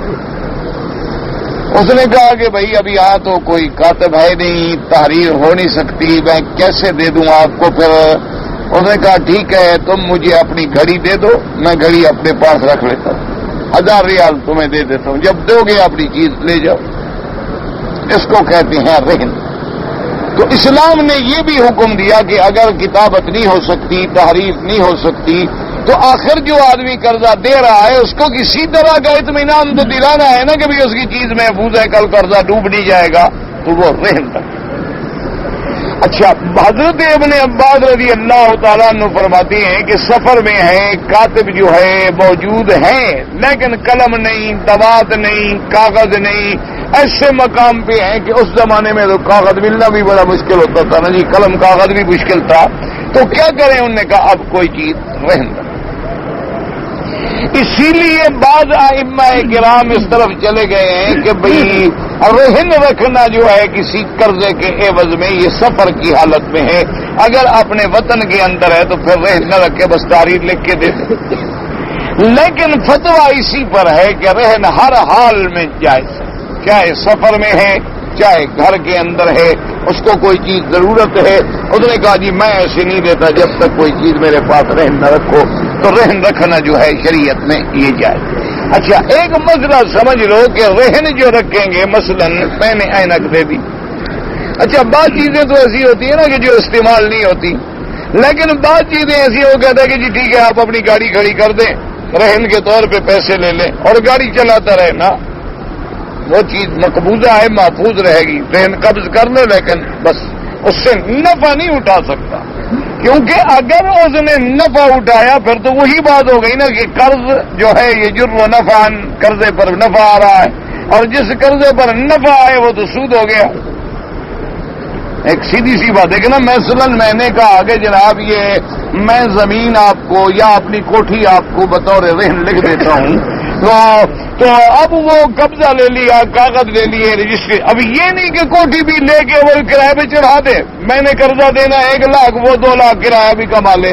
اس نے کہا کہ بھائی ابھی یہاں تو کوئی کاتب ہے نہیں، تحریر ہو نہیں سکتی، میں کیسے دے دوں آپ کو؟ پھر اس نے کہا ٹھیک ہے تم مجھے اپنی گھڑی دے دو، میں گھڑی اپنے پاس رکھ لیتا ہوں، 1000 ریال تمہیں دے دیتا ہوں، جب دو گے اپنی چیز لے جاؤ. اس کو کہتے ہیں رہن. تو اسلام نے یہ بھی حکم دیا کہ اگر کتابت نہیں ہو سکتی، تحریر نہیں ہو سکتی، تو آخر جو آدمی قرضہ دے رہا ہے اس کو کسی طرح کا اطمینان تو دلانا ہے نا کہ بھی اس کی چیز محفوظ ہے، کل قرضہ ڈوب نہیں جائے گا، تو وہ رہن تک. اچھا، حضرت ابن عباس رضی اللہ تعالیٰ عنہ فرماتے ہیں کہ سفر میں ہے، کاتب جو ہے موجود ہیں لیکن قلم نہیں، دوات نہیں، کاغذ نہیں. ایسے مقام پہ ہیں کہ اس زمانے میں تو کاغذ ملنا بھی بڑا مشکل ہوتا تھا نا جی، قلم کاغذ بھی مشکل تھا. تو کیا کریں؟ انہوں نے کہا اب کوئی چیز رہن دو. اسی لیے بعض ائمہ کرام اس طرف چلے گئے ہیں کہ بھئی رہن رکھنا جو ہے کسی قرضے کے عوض میں، یہ سفر کی حالت میں ہے. اگر اپنے وطن کے اندر ہے تو پھر رہن نہ رکھے، بس تاریخ لکھ کے دے دے. لیکن فتویٰ اسی پر ہے کہ رہن ہر حال میں جائز ہے، چاہے سفر میں ہے چاہے گھر کے اندر ہے. اس کو کوئی چیز ضرورت ہے، اس نے کہا جی میں ایسے نہیں دیتا جب تک کوئی چیز میرے پاس رہن نہ رکھو، تو رہن رکھنا جو ہے شریعت میں یہ جائز. اچھا، ایک مسئلہ سمجھ لو کہ رہن جو رکھیں گے، مثلا میں نے اینک دے دی. اچھا، بعض چیزیں تو ایسی ہوتی ہیں نا کہ جو استعمال نہیں ہوتی، لیکن بعض چیزیں ایسی ہو کہتا ہے کہ جی ٹھیک ہے آپ اپنی گاڑی کھڑی کر دیں، رہن کے طور پہ پیسے لے لیں اور گاڑی چلاتا رہے نا، وہ چیز مقبوضہ ہے، محفوظ رہے گی. رہن قبض کر لے لیکن بس اس سے نفع نہیں اٹھا سکتا، کیونکہ اگر اس نے نفع اٹھایا پھر تو وہی بات ہو گئی نا کہ قرض جو ہے یہ جرم و نفع، قرضے پر نفع آ رہا ہے، اور جس قرضے پر نفع آئے وہ تو سود ہو گیا. ایک سیدھی سی بات ہے کہ نا، مثلا میں نے کہا کہ جناب یہ میں زمین آپ کو یا اپنی کوٹھی آپ کو بطور رہن لکھ دیتا ہوں، تو اب وہ قبضہ لے لیا، کاغذ لے لیے، رجسٹری. اب یہ نہیں کہ کوٹھی بھی لے کے وہ کرایہ پہ چڑھا دے، میں نے قرضہ دینا 1 لاکھ، وہ 2 لاکھ کرایہ بھی کما لے،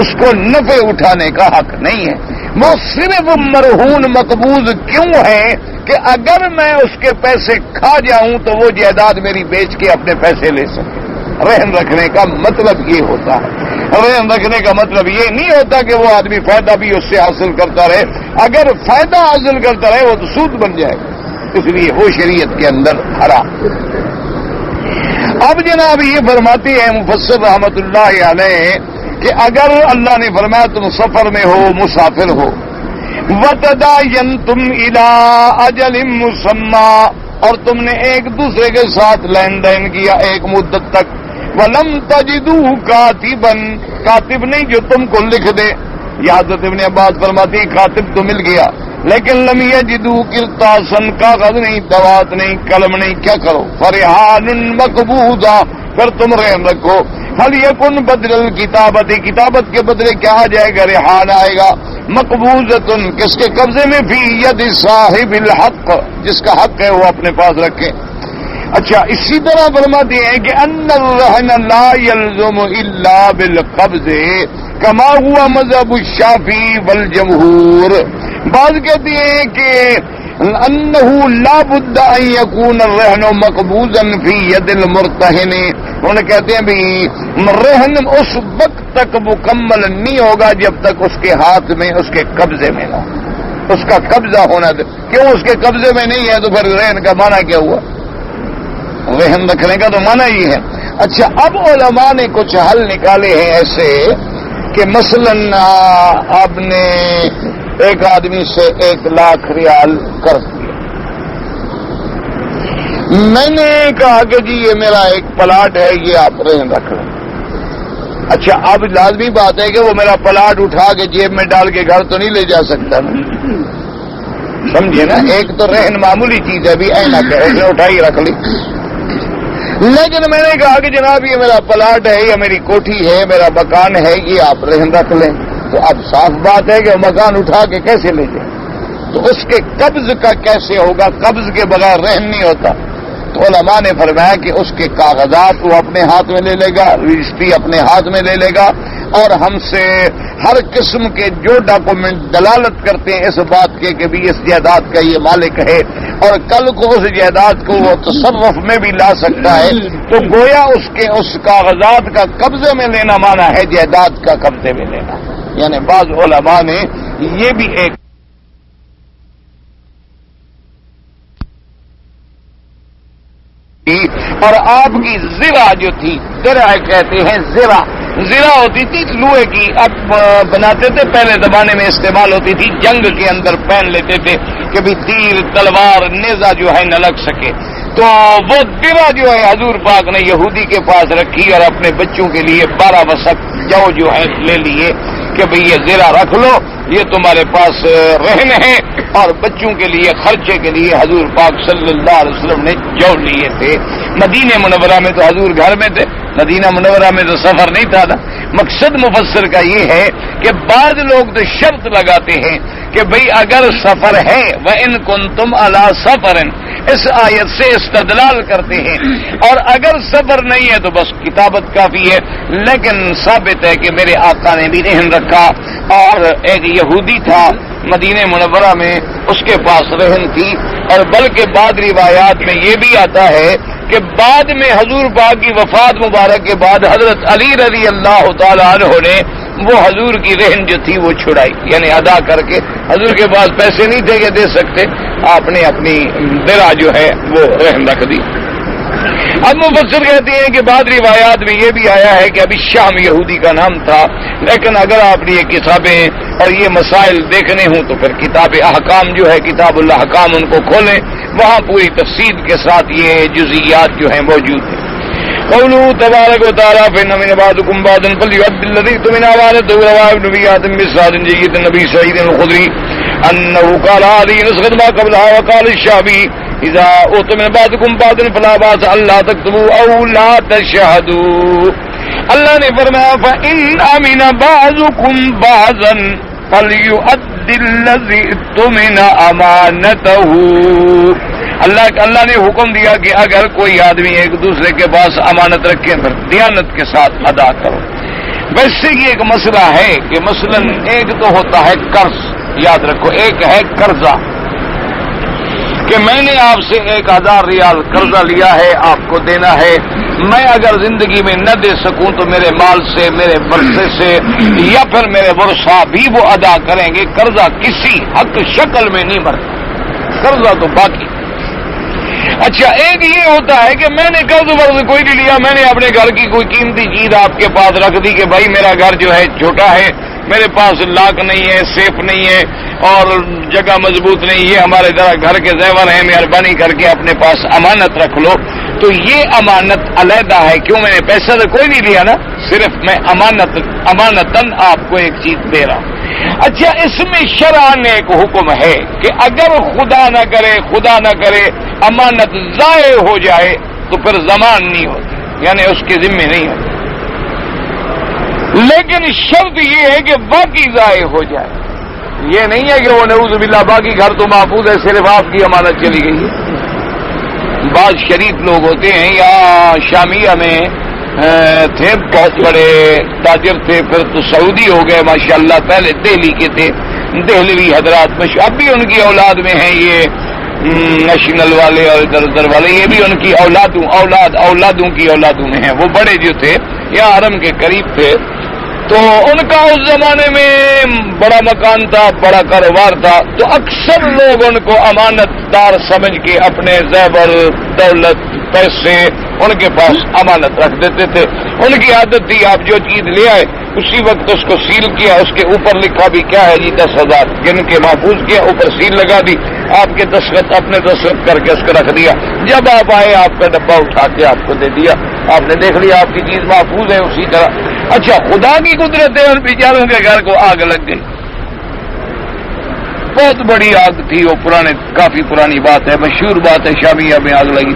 اس کو نفع اٹھانے کا حق نہیں ہے. وہ صرف مرہون مقبوض کیوں ہے کہ اگر میں اس کے پیسے کھا جاؤں تو وہ جائیداد میری بیچ کے اپنے پیسے لے سکے. رہن رکھنے کا مطلب یہ ہوتا ہے. رہن رکھنے کا مطلب یہ نہیں ہوتا کہ وہ آدمی فائدہ بھی اس سے حاصل کرتا رہے. اگر فائدہ حاصل کرتا رہے وہ تو سود بن جائے گا، اس لیے وہ شریعت کے اندر حرام. اب جناب یہ فرماتے ہیں مفسر رحمت اللہ علیہ کہ اگر اللہ نے فرمایا تم سفر میں ہو، مسافر ہو، وَتَدَايَنْتُمْ إِلَىٰ أَجَلٍ مُّسَمًّى، اور تم نے ایک دوسرے کے ساتھ لین دین کیا ایک مدت تک، وَلَمْ تَجِدُوا كَاتِبًا، کاتب نہیں جو تم کو لکھ دے. یہ حضرت ابن عباس فرماتی کاتب تو مل گیا لیکن لم يجدوا قرطاسا، کاغذ نہیں، دوات نہیں، قلم نہیں. کیا کرو؟ فرحان مقبوضہ، پھر تم رہن رکھو. هل يكن بدل الكتابت، کتابت کے بدلے کیا آ جائے گا؟ ریحان آئے گا. مقبوضۃ، کس کے قبضے میں؟ فی ید صاحب الحق، جس کا حق ہے وہ اپنے پاس رکھے. اچھا، اسی طرح فرماتے ہیں کہ ان الرہن لا يلزم الا بالقبض کما ہوا مذہب الشافعی والجمہور. بعض کہتے ہیں کہ انه لا بد ان يكون الرهن مقبوضا في يد المرتهن. انہوں نے کہتے ہیں بھی رہن اس وقت تک مکمل نہیں ہوگا جب تک اس کے ہاتھ میں اس کے قبضے میں نہ، اس کا قبضہ ہونا دے. کیوں اس کے قبضے میں نہیں ہے تو پھر رہن کا معنی کیا ہوا؟ رہن رکھنے کا تو معنی ہی ہے. اچھا اب علماء نے کچھ حل نکالے ہیں ایسے کہ مثلا آپ نے ایک آدمی سے 1,00,000 ریال قرض لیا، میں نے کہا کہ جی یہ میرا ایک پلاٹ ہے، یہ آپ رہن رکھ لیں. اچھا اب لازمی بات ہے کہ وہ میرا پلاٹ اٹھا کے جیب میں ڈال کے گھر تو نہیں لے جا سکتا نا، سمجھے نا. ایک تو رہن معمولی چیز ہے، بھی اینا کہ اس نے اٹھائی رکھ لی. لیکن میں نے کہا کہ جناب یہ میرا پلاٹ ہے یا میری کوٹھی ہے، میرا مکان ہے، یہ آپ رہن رکھ لیں. تو اب صاف بات ہے کہ وہ مکان اٹھا کے کیسے لے جائیں، تو اس کے قبض کا کیسے ہوگا؟ قبض کے بغیر رہن نہیں ہوتا. تو علماء نے فرمایا کہ اس کے کاغذات وہ اپنے ہاتھ میں لے لے گا، رجسٹری اپنے ہاتھ میں لے لے گا، اور ہم سے ہر قسم کے جو ڈاکومنٹ دلالت کرتے ہیں اس بات کے کہ بھی اس جائیداد کا یہ مالک ہے اور کل کو اس جائیداد کو وہ تصرف میں بھی لا سکتا ہے. تو گویا اس کاغذات کا قبضے میں لینا مانا ہے جائیداد کا قبضے میں لینا. یعنی بعض علماء نے یہ بھی ایک اور آپ کی زرہ جو تھی، درع کہتے ہیں، زرہ ہوتی تھی لوہے کی، اب بناتے تھے، پہلے زمانے میں استعمال ہوتی تھی، جنگ کے اندر پہن لیتے تھے کہ بھی تیر تلوار نیزہ جو ہے نہ لگ سکے. تو وہ درع جو ہے حضور پاک نے یہودی کے پاس رکھی اور اپنے بچوں کے لیے 12 وسق جو ہے لے لیے کہ بھئی یہ زرہ رکھ لو، یہ تمہارے پاس رہن ہے. اور بچوں کے لیے خرچے کے لیے حضور پاک صلی اللہ علیہ وسلم نے جو لیے تھے. مدینہ منورہ میں تو حضور گھر میں تھے، مدینہ منورہ میں تو سفر نہیں تھا نا. مقصد مفسر کا یہ ہے کہ بعض لوگ تو شرط لگاتے ہیں کہ بھئی اگر سفر ہے وَإِن كُنتُمْ عَلَى سَفَرٍ، اس آیت سے استدلال کرتے ہیں، اور اگر سفر نہیں ہے تو بس کتابت کافی ہے. لیکن ثابت ہے کہ میرے آقا نے بھی رہن رکھا، اور ایک یہودی تھا مدینہ منورہ میں، اس کے پاس رہن تھی. اور بلکہ بعض روایات میں یہ بھی آتا ہے کہ بعد میں حضور پاک کی وفات مبارک کے بعد حضرت علی رضی اللہ تعالی عنہ نے وہ حضور کی رہن جو تھی وہ چھڑائی، یعنی ادا کر کے. حضور کے پاس پیسے نہیں تھے کہ دے سکتے، آپ نے اپنی درع جو ہے وہ رہن رکھ دی. اب مفسر کہتے ہیں کہ بعض روایات میں یہ بھی آیا ہے کہ ابھی شام یہودی کا نام تھا. لیکن اگر آپ نے یہ کتابیں اور یہ مسائل دیکھنے ہوں تو پھر کتاب احکام جو ہے، کتاب الاحکام، ان کو کھولیں، وہاں پوری تفصیل کے ساتھ یہ جزئیات جو ہیں موجود ہیں. قوله تبارک و تعالی فإن من بعضكم بعضا فليؤدي الذي اؤتمن امانته رواه ابن ابي حاتم بسند جيد النبي سعيد الخدري انه قال هذه نسخة ما قبلها. وقال الشعبي اذا اؤتمن بعضكم بعضا فلا باس الا تكتبوا او لا تشهدوا. اللہ نے فرمایا فإن امن بعضكم بعضا فليؤدي الذي اؤتمن امانته. اللہ نے حکم دیا کہ اگر کوئی آدمی ایک دوسرے کے پاس امانت رکھے پھر دیانت کے ساتھ ادا کرو. ویسے یہ ایک مسئلہ ہے کہ مثلا ایک تو ہوتا ہے قرض، یاد رکھو، ایک ہے قرضہ کہ میں نے آپ سے 1,000 ریال قرضہ لیا ہے، آپ کو دینا ہے. میں اگر زندگی میں نہ دے سکوں تو میرے مال سے، میرے ورثے سے یا پھر میرے ورثہ بھی وہ ادا کریں گے. قرضہ کسی حق شکل میں نہیں مرتا، قرضہ تو باقی. اچھا ایک یہ ہوتا ہے کہ میں نے قرض ورض کوئی نہیں لیا، میں نے اپنے گھر کی کوئی قیمتی چیز آپ کے پاس رکھ دی کہ بھائی میرا گھر جو ہے چھوٹا ہے، میرے پاس لاک نہیں ہے، سیف نہیں ہے اور جگہ مضبوط نہیں، یہ ہمارے گھر کے زیور ہیں، مہربانی کر کے اپنے پاس امانت رکھ لو. تو یہ امانت علیحدہ ہے. کیوں؟ میں نے پیسہ تو کوئی نہیں لیا نا، صرف میں امانتاً آپ کو ایک چیز دے رہا ہوں. اچھا اس میں شرعاً ایک حکم ہے کہ اگر خدا نہ کرے امانت ضائع ہو جائے تو پھر ضمان نہیں ہوتی، یعنی اس کے ذمے نہیں ہوتی. لیکن شرط یہ ہے کہ باقی ضائع ہو جائے. یہ نہیں ہے کہ وہ نعوذ باللہ باقی گھر تو محفوظ ہے، صرف آپ کی امانت چلی گئی ہے. بعض شریف لوگ ہوتے ہیں، یا شامیہ میں تھے، بہت بڑے تاجر تھے، پھر تو سعودی ہو گئے ماشاءاللہ، پہلے دہلی کے تھے، دہلوی حضرات اب بھی ان کی اولاد میں ہیں یہ نیشنل والے اور ادھر ادھر والے، یہ بھی ان کی اولادوں کی اولادوں میں ہیں. وہ بڑے جو تھے یا حرم کے قریب تھے، تو ان کا اس زمانے میں بڑا مکان تھا، بڑا کاروبار تھا، تو اکثر لوگ ان کو امانت دار سمجھ کے اپنے زیور، دولت، پیسے ان کے پاس امانت رکھ دیتے تھے. ان کی عادت تھی آپ جو چیز لے آئے اسی وقت اس کو سیل کیا، اس کے اوپر لکھا بھی کیا ہے جی 10,000 گن کے محفوظ کیا، اوپر سیل لگا دی، آپ کے دستخط اپنے دستخط کر کے اس کو رکھ دیا. جب آپ آئے آپ کا ڈبہ اٹھا کے آپ کو دے دیا، آپ نے دیکھ لیا آپ کی چیز محفوظ ہے اسی طرح. اچھا خدا کی قدرت ہے ان بیچاروں کے گھر کو آگ لگ گئی، بہت بڑی آگ تھی وہ، کافی پرانی بات ہے، مشہور بات ہے، شامیہ میں آگ لگی.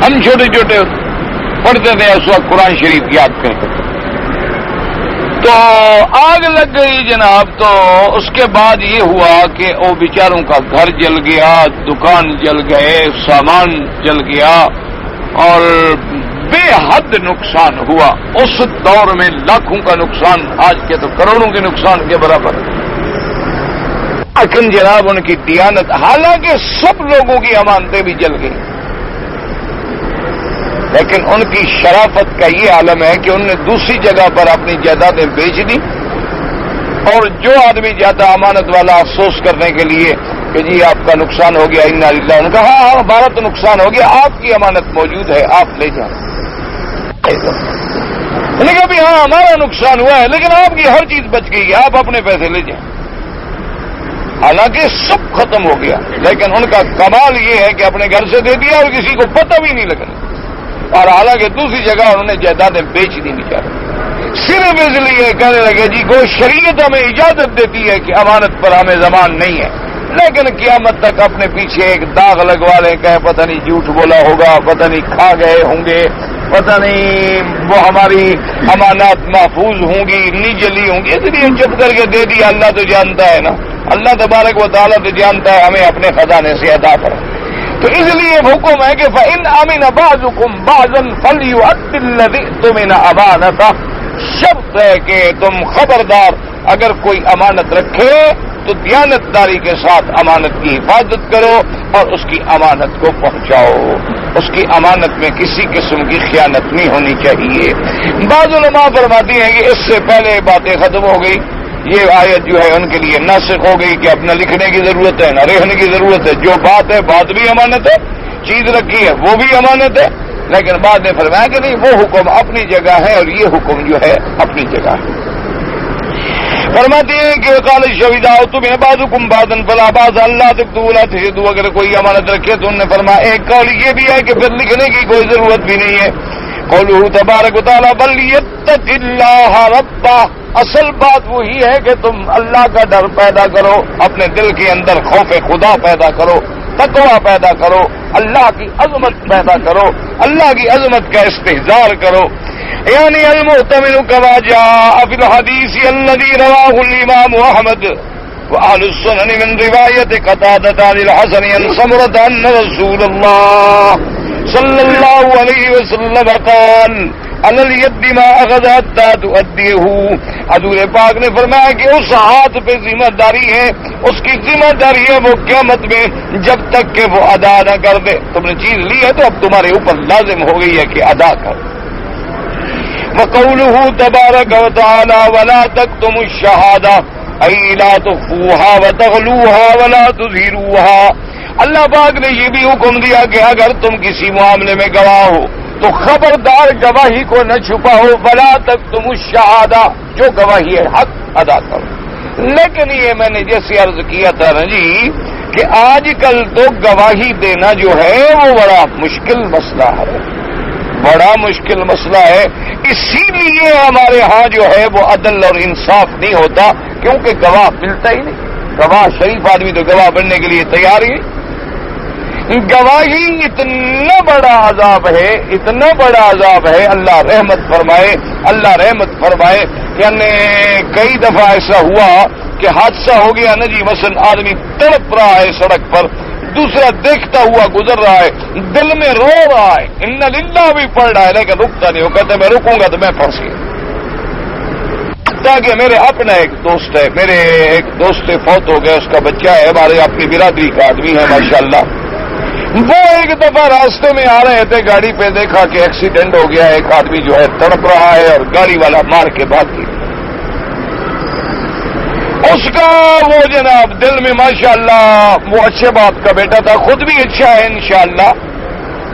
ہم چھوٹے چھوٹے پڑھتے تھے اس وقت قرآن شریف یاد کرتے تھے، تو آگ لگ گئی جناب. تو اس کے بعد یہ ہوا کہ وہ بیچاروں کا گھر جل گیا، دکان جل گئے، سامان جل گیا اور بے حد نقصان ہوا. اس دور میں لاکھوں کا نقصان آج کے تو کروڑوں کے نقصان کے برابر. لیکن جناب ان کی دیانت، حالانکہ سب لوگوں کی امانتیں بھی جل گئی، لیکن ان کی شرافت کا یہ عالم ہے کہ انہوں نے دوسری جگہ پر اپنی جائیدادیں بیچ دی، اور جو آدمی جاتا امانت والا افسوس کرنے کے لیے کہ جی آپ کا نقصان ہو گیا، انا للہ، انہوں نے کہا ہاں ہمارا تو نقصان ہو گیا، آپ کی امانت موجود ہے، آپ لے جائیں. انہوں نے کہا بھی ہاں ہمارا نقصان ہوا ہے لیکن آپ کی ہر چیز بچ گئی ہے، آپ اپنے پیسے لے جائیں. حالانکہ سب ختم ہو گیا، لیکن ان کا کمال یہ ہے کہ اپنے گھر سے دے دیا اور کسی کو پتہ بھی نہیں لگا، اور حالانکہ دوسری جگہ انہوں نے جائیدادیں بیچ دی بیچارے، صرف اس لیے کہنے لگے جی کو شریعت ہمیں اجازت دیتی ہے کہ امانت پر ہمیں زمان نہیں ہے، لیکن قیامت تک اپنے پیچھے ایک داغ لگوا لیں کہ پتہ نہیں جھوٹ بولا ہوگا، پتہ نہیں کھا گئے ہوں گے، پتہ نہیں وہ ہماری امانات محفوظ ہوں گی، نہیں جلی ہوں گی، اس لیے چپ کر کے دے دیا. اللہ تو جانتا ہے نا، اللہ تبارک و تعالیٰ تو جانتا ہے ہمیں اپنے خزانے سے ادا کریں. تو اس لیے حکم ہے کہ فَإِنْ أَمِنَ بَعْضُكُمْ بَعْضًا فَلْيُؤَدِّ الَّذِي اؤْتُمِنَ أَمَانَتَهُ. شرط ہے کہ تم خبردار اگر کوئی امانت رکھے تو دیانتداری کے ساتھ امانت کی حفاظت کرو اور اس کی امانت کو پہنچاؤ. اس کی امانت میں کسی قسم کی خیانت نہیں ہونی چاہیے. بعض علماء فرماتی ہیں کہ اس سے پہلے باتیں ختم ہو گئی، یہ آیت جو ہے ان کے لیے ناسخ ہو گئی کہ اب نہ لکھنے کی ضرورت ہے نہ رہنے کی ضرورت ہے، جو بات ہے بات بھی امانت ہے، چیز رکھی ہے وہ بھی امانت ہے. لیکن بعد میں فرمایا کہ نہیں وہ حکم اپنی جگہ ہے اور یہ حکم جو ہے اپنی جگہ ہے. فرماتے ہیں کہ قال الشهداء تمہیں بعضکم بعضا فلا باس اللہ تكتبوا لا تشهدوا. اگر کوئی امانت رکھے تو انہوں نے فرمایا ایک قول یہ بھی ہے کہ پھر لکھنے کی کوئی ضرورت بھی نہیں ہے. قوله تبارک و تعالی بل یتق اللہ ربہ. اصل بات وہی ہے کہ تم اللہ کا ڈر پیدا کرو، اپنے دل کے اندر خوف خدا پیدا کرو، تقوی پیدا کرو، اللہ کی عظمت پیدا کرو، اللہ کی عظمت کا استحضار کرو. یعنی المؤتمن كما جاء في الحديث الذي رواه الامام احمد واهل السنن من روايه قتادة عن الحسن عن سمرة ان رسول الله صلى الله عليه وسلم قال على اليد ما اخذ حتى تؤديه. حضور پاک نے فرمایا کہ اس ہاتھ پہ ذمہ داری ہے، اس کی ذمہ داری ہے وہ قیامت میں جب تک کہ وہ ادا نہ کر دے. تم نے چیز لی ہے تو اب تمہارے اوپر لازم ہو گئی ہے کہ ادا کر. وقوله تبارک و تعالی ولا تكتموا الشهادة اي لا تخفوها وتغلوها ولا تظهروها. اللہ پاک نے یہ بھی حکم دیا کہ اگر تم کسی معاملے میں گواہ ہو تو خبردار گواہی کو نہ چھپاؤ. ولا تكتموا الشهادة، جو گواہی ہے حق ادا کرو. لیکن یہ میں نے جیسے عرض کیا تھا نا جی کہ آج کل تو گواہی دینا جو ہے وہ بڑا مشکل مسئلہ ہے، بڑا مشکل مسئلہ ہے. اسی لیے ہمارے ہاں جو ہے وہ عدل اور انصاف نہیں ہوتا، کیونکہ گواہ ملتا ہی نہیں. گواہ شریف آدمی تو گواہ بننے کے لیے تیار ہی. گواہی اتنا بڑا عذاب ہے، اتنا بڑا عذاب ہے. اللہ رحمت فرمائے، اللہ رحمت فرمائے. یعنی کئی دفعہ ایسا ہوا کہ حادثہ ہو گیا نا جی، مثلا آدمی تڑپ رہا ہے سڑک پر، دوسرا دیکھتا ہوا گزر رہا ہے، دل میں رو رہا ہے، انا للہ بھی پڑھ رہا ہے لیکن رکتا نہیں. وہ کہتے میں رکوں گا تو میں پھنس گیا. تاکہ میرے اپنا ایک دوست ہے، میرے ایک دوست فوت ہو گیا، اس کا بچہ ہے، ہمارے اپنی برادری کا آدمی ہے ماشاءاللہ، وہ ایک دفعہ راستے میں آ رہے تھے، گاڑی پہ دیکھا کہ ایکسیڈنٹ ہو گیا، ایک آدمی جو ہے تڑپ رہا ہے اور گاڑی والا مار کے بھاگ گیا۔ اس کا وہ جناب دل میں ماشاءاللہ وہ اچھے باپ کا بیٹا تھا، خود بھی اچھا ہے انشاءاللہ،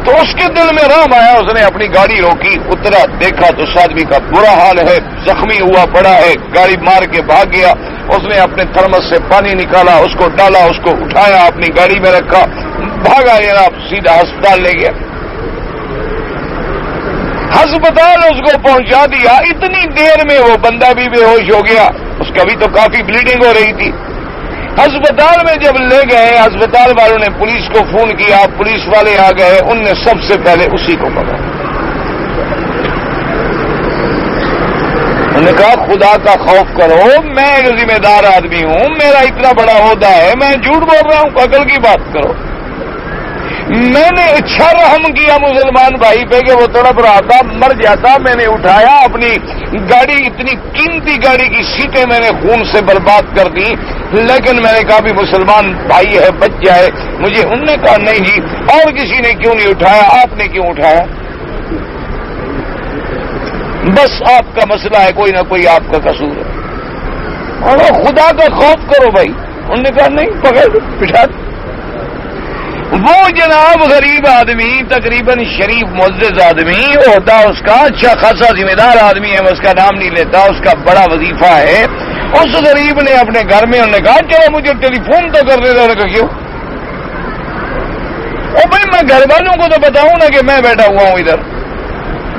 تو اس کے دل میں رحم آیا، اس نے اپنی گاڑی روکی، اترا، دیکھا تو اس آدمی کا برا حال ہے، زخمی ہوا پڑا ہے، گاڑی مار کے بھاگ گیا۔ اس نے اپنے تھرمس سے پانی نکالا، اس کو ڈالا، اس کو اٹھایا، اپنی گاڑی میں رکھا، بھاگا جناب، سیدھا ہسپتال لے گیا۔ ہسپتال اس کو پہنچا دیا، اتنی دیر میں وہ بندہ بھی بے ہوش ہو گیا، اس کا بھی تو کافی بلیڈنگ ہو رہی تھی۔ ہسپتال میں جب لے گئے، ہسپتال والوں نے پولیس کو فون کیا، پولیس والے آ گئے، ان نے سب سے پہلے اسی کو پکڑا۔ انہوں نے کہا خدا کا خوف کرو، میں ایک ذمہ دار آدمی ہوں، میرا اتنا بڑا عہدہ ہے، میں جھوٹ بول رہا ہوں، عقل کی بات کرو۔ میں نے اچھا رحم کیا مسلمان بھائی پہ کہ وہ تڑپ رہا تھا، مر جاتا، میں نے اٹھایا، اپنی گاڑی، اتنی قیمتی گاڑی کی سیٹیں میں نے خون سے برباد کر دی، لیکن میں نے کہا بھی مسلمان بھائی ہے، بچ جائے مجھے۔ انہوں نے کہا نہیں جی، اور کسی نے کیوں نہیں اٹھایا، آپ نے کیوں اٹھایا؟ بس آپ کا مسئلہ ہے، کوئی نہ کوئی آپ کا قصور ہے، اور خدا کا خوف کرو بھائی۔ انہوں نے کہا نہیں، پکڑ بٹھا۔ وہ جناب غریب آدمی، تقریباً شریف معزز آدمی، عہدہ اس کا اچھا خاصا ذمہ دار آدمی ہے، میں اس کا نام نہیں لیتا، اس کا بڑا وظیفہ ہے۔ اس غریب نے اپنے گھر میں انہوں نے کہا چلو مجھے ٹیلی فون تو کر دیتا۔ انہوں نے کہا کیوں؟ اور بھائی میں گھر والوں کو تو بتاؤں نا کہ میں بیٹھا ہوا ہوں ادھر،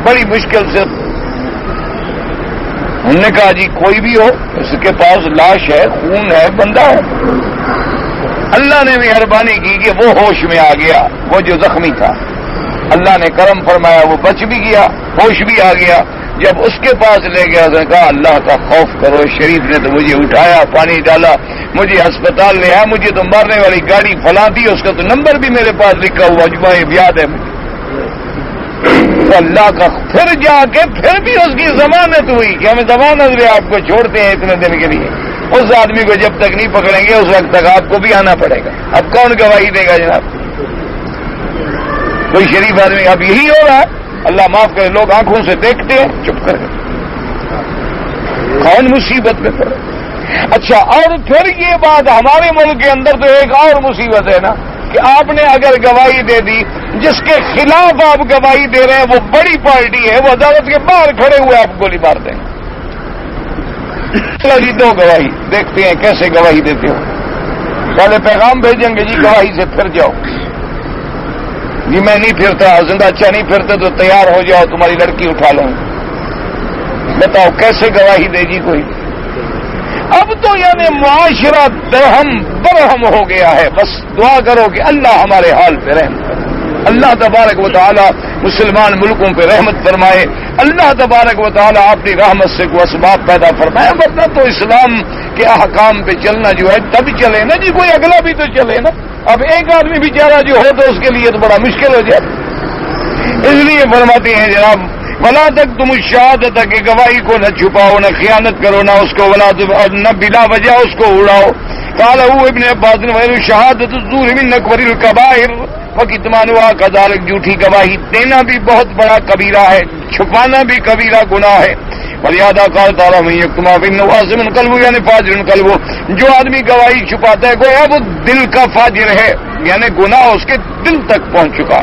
بڑی مشکل سے۔ انہوں نے کہا جی کوئی بھی ہو، اس کے پاس لاش ہے، خون ہے، بندہ ہے۔ اللہ نے مہربانی کی کہ وہ ہوش میں آ گیا، وہ جو زخمی تھا، اللہ نے کرم فرمایا، وہ بچ بھی گیا، ہوش بھی آ گیا۔ جب اس کے پاس لے گیا، اس نے کہا اللہ کا خوف کرو، شریف نے تو مجھے اٹھایا، پانی ڈالا، مجھے ہسپتال لے آیا، مجھے تو مارنے والی گاڑی فلاں تھی، اس کا تو نمبر بھی میرے پاس لکھا ہوا، جو یاد ہے مجھے۔ تو اللہ کا پھر جا کے پھر بھی اس کی ضمانت ہوئی کہ ہمیں ضمانت بھی آپ کو چھوڑتے ہیں اتنے دن کے لیے۔ اس آدمی کو جب تک نہیں پکڑیں گے اس وقت تک آپ کو بھی آنا پڑے گا۔ اب کون گواہی دے گا جناب؟ کوئی شریف آدمی؟ اب یہی ہو رہا ہے، اللہ معاف کرے، لوگ آنکھوں سے دیکھتے ہیں، چپ کر کے، کون مصیبت میں پڑے۔ اچھا، اور پھر یہ بات ہمارے ملک کے اندر تو ایک اور مصیبت ہے نا کہ آپ نے اگر گواہی دے دی، جس کے خلاف آپ گواہی دے رہے ہیں وہ بڑی پارٹی ہے، وہ عدالت کے باہر کھڑے ہوئے آپ گولی مار دیں گے۔ جی دو گواہی، دیکھتے ہیں کیسے گواہی دیتے ہو۔ پہلے پیغام بھیجیں گے جی گواہی سے پھر جاؤ، جی میں نہیں پھرتا، زندہ اچھا نہیں پھرتے تو تیار ہو جاؤ، تمہاری لڑکی اٹھا لوں۔ بتاؤ کیسے گواہی دے گی کوئی؟ اب تو یعنی معاشرہ درہم برہم ہو گیا ہے۔ بس دعا کرو کہ اللہ ہمارے حال پہ رحم کرے، اللہ تبارک و تعالی مسلمان ملکوں پہ رحمت فرمائے، اللہ تبارک و تعالی اپنی رحمت سے کوئی اسباب پیدا فرمائے، ورنہ تو اسلام کے احکام پہ چلنا جو ہے تب چلے نا جی، کوئی اگلا بھی تو چلے نا۔ اب ایک آدمی بیچارہ جو ہو تو اس کے لیے تو بڑا مشکل ہو جائے۔ اس لیے فرماتے ہیں جناب ولا تک تم شہادت کہ گواہی کو نہ چھپاؤ، نہ خیانت کرو، نہ اس کو ولا نہ بلا وجہ اس کو اڑاؤ۔ قال ابن عباس شہادت الزور من اکبر الکبائر وکتمانها کذالک، جھوٹی گواہی دینا بھی بہت بڑا کبیرہ ہے، چھپانا بھی کبیرہ گناہ ہے۔ فریادہ قال تعالی من یکتم فانه آثم قلبه، یعنی فاجر قلبه، جو آدمی گواہی چھپاتا ہے گویا وہ دل کا فاجر ہے، یعنی گناہ اس کے دل تک پہنچ چکا۔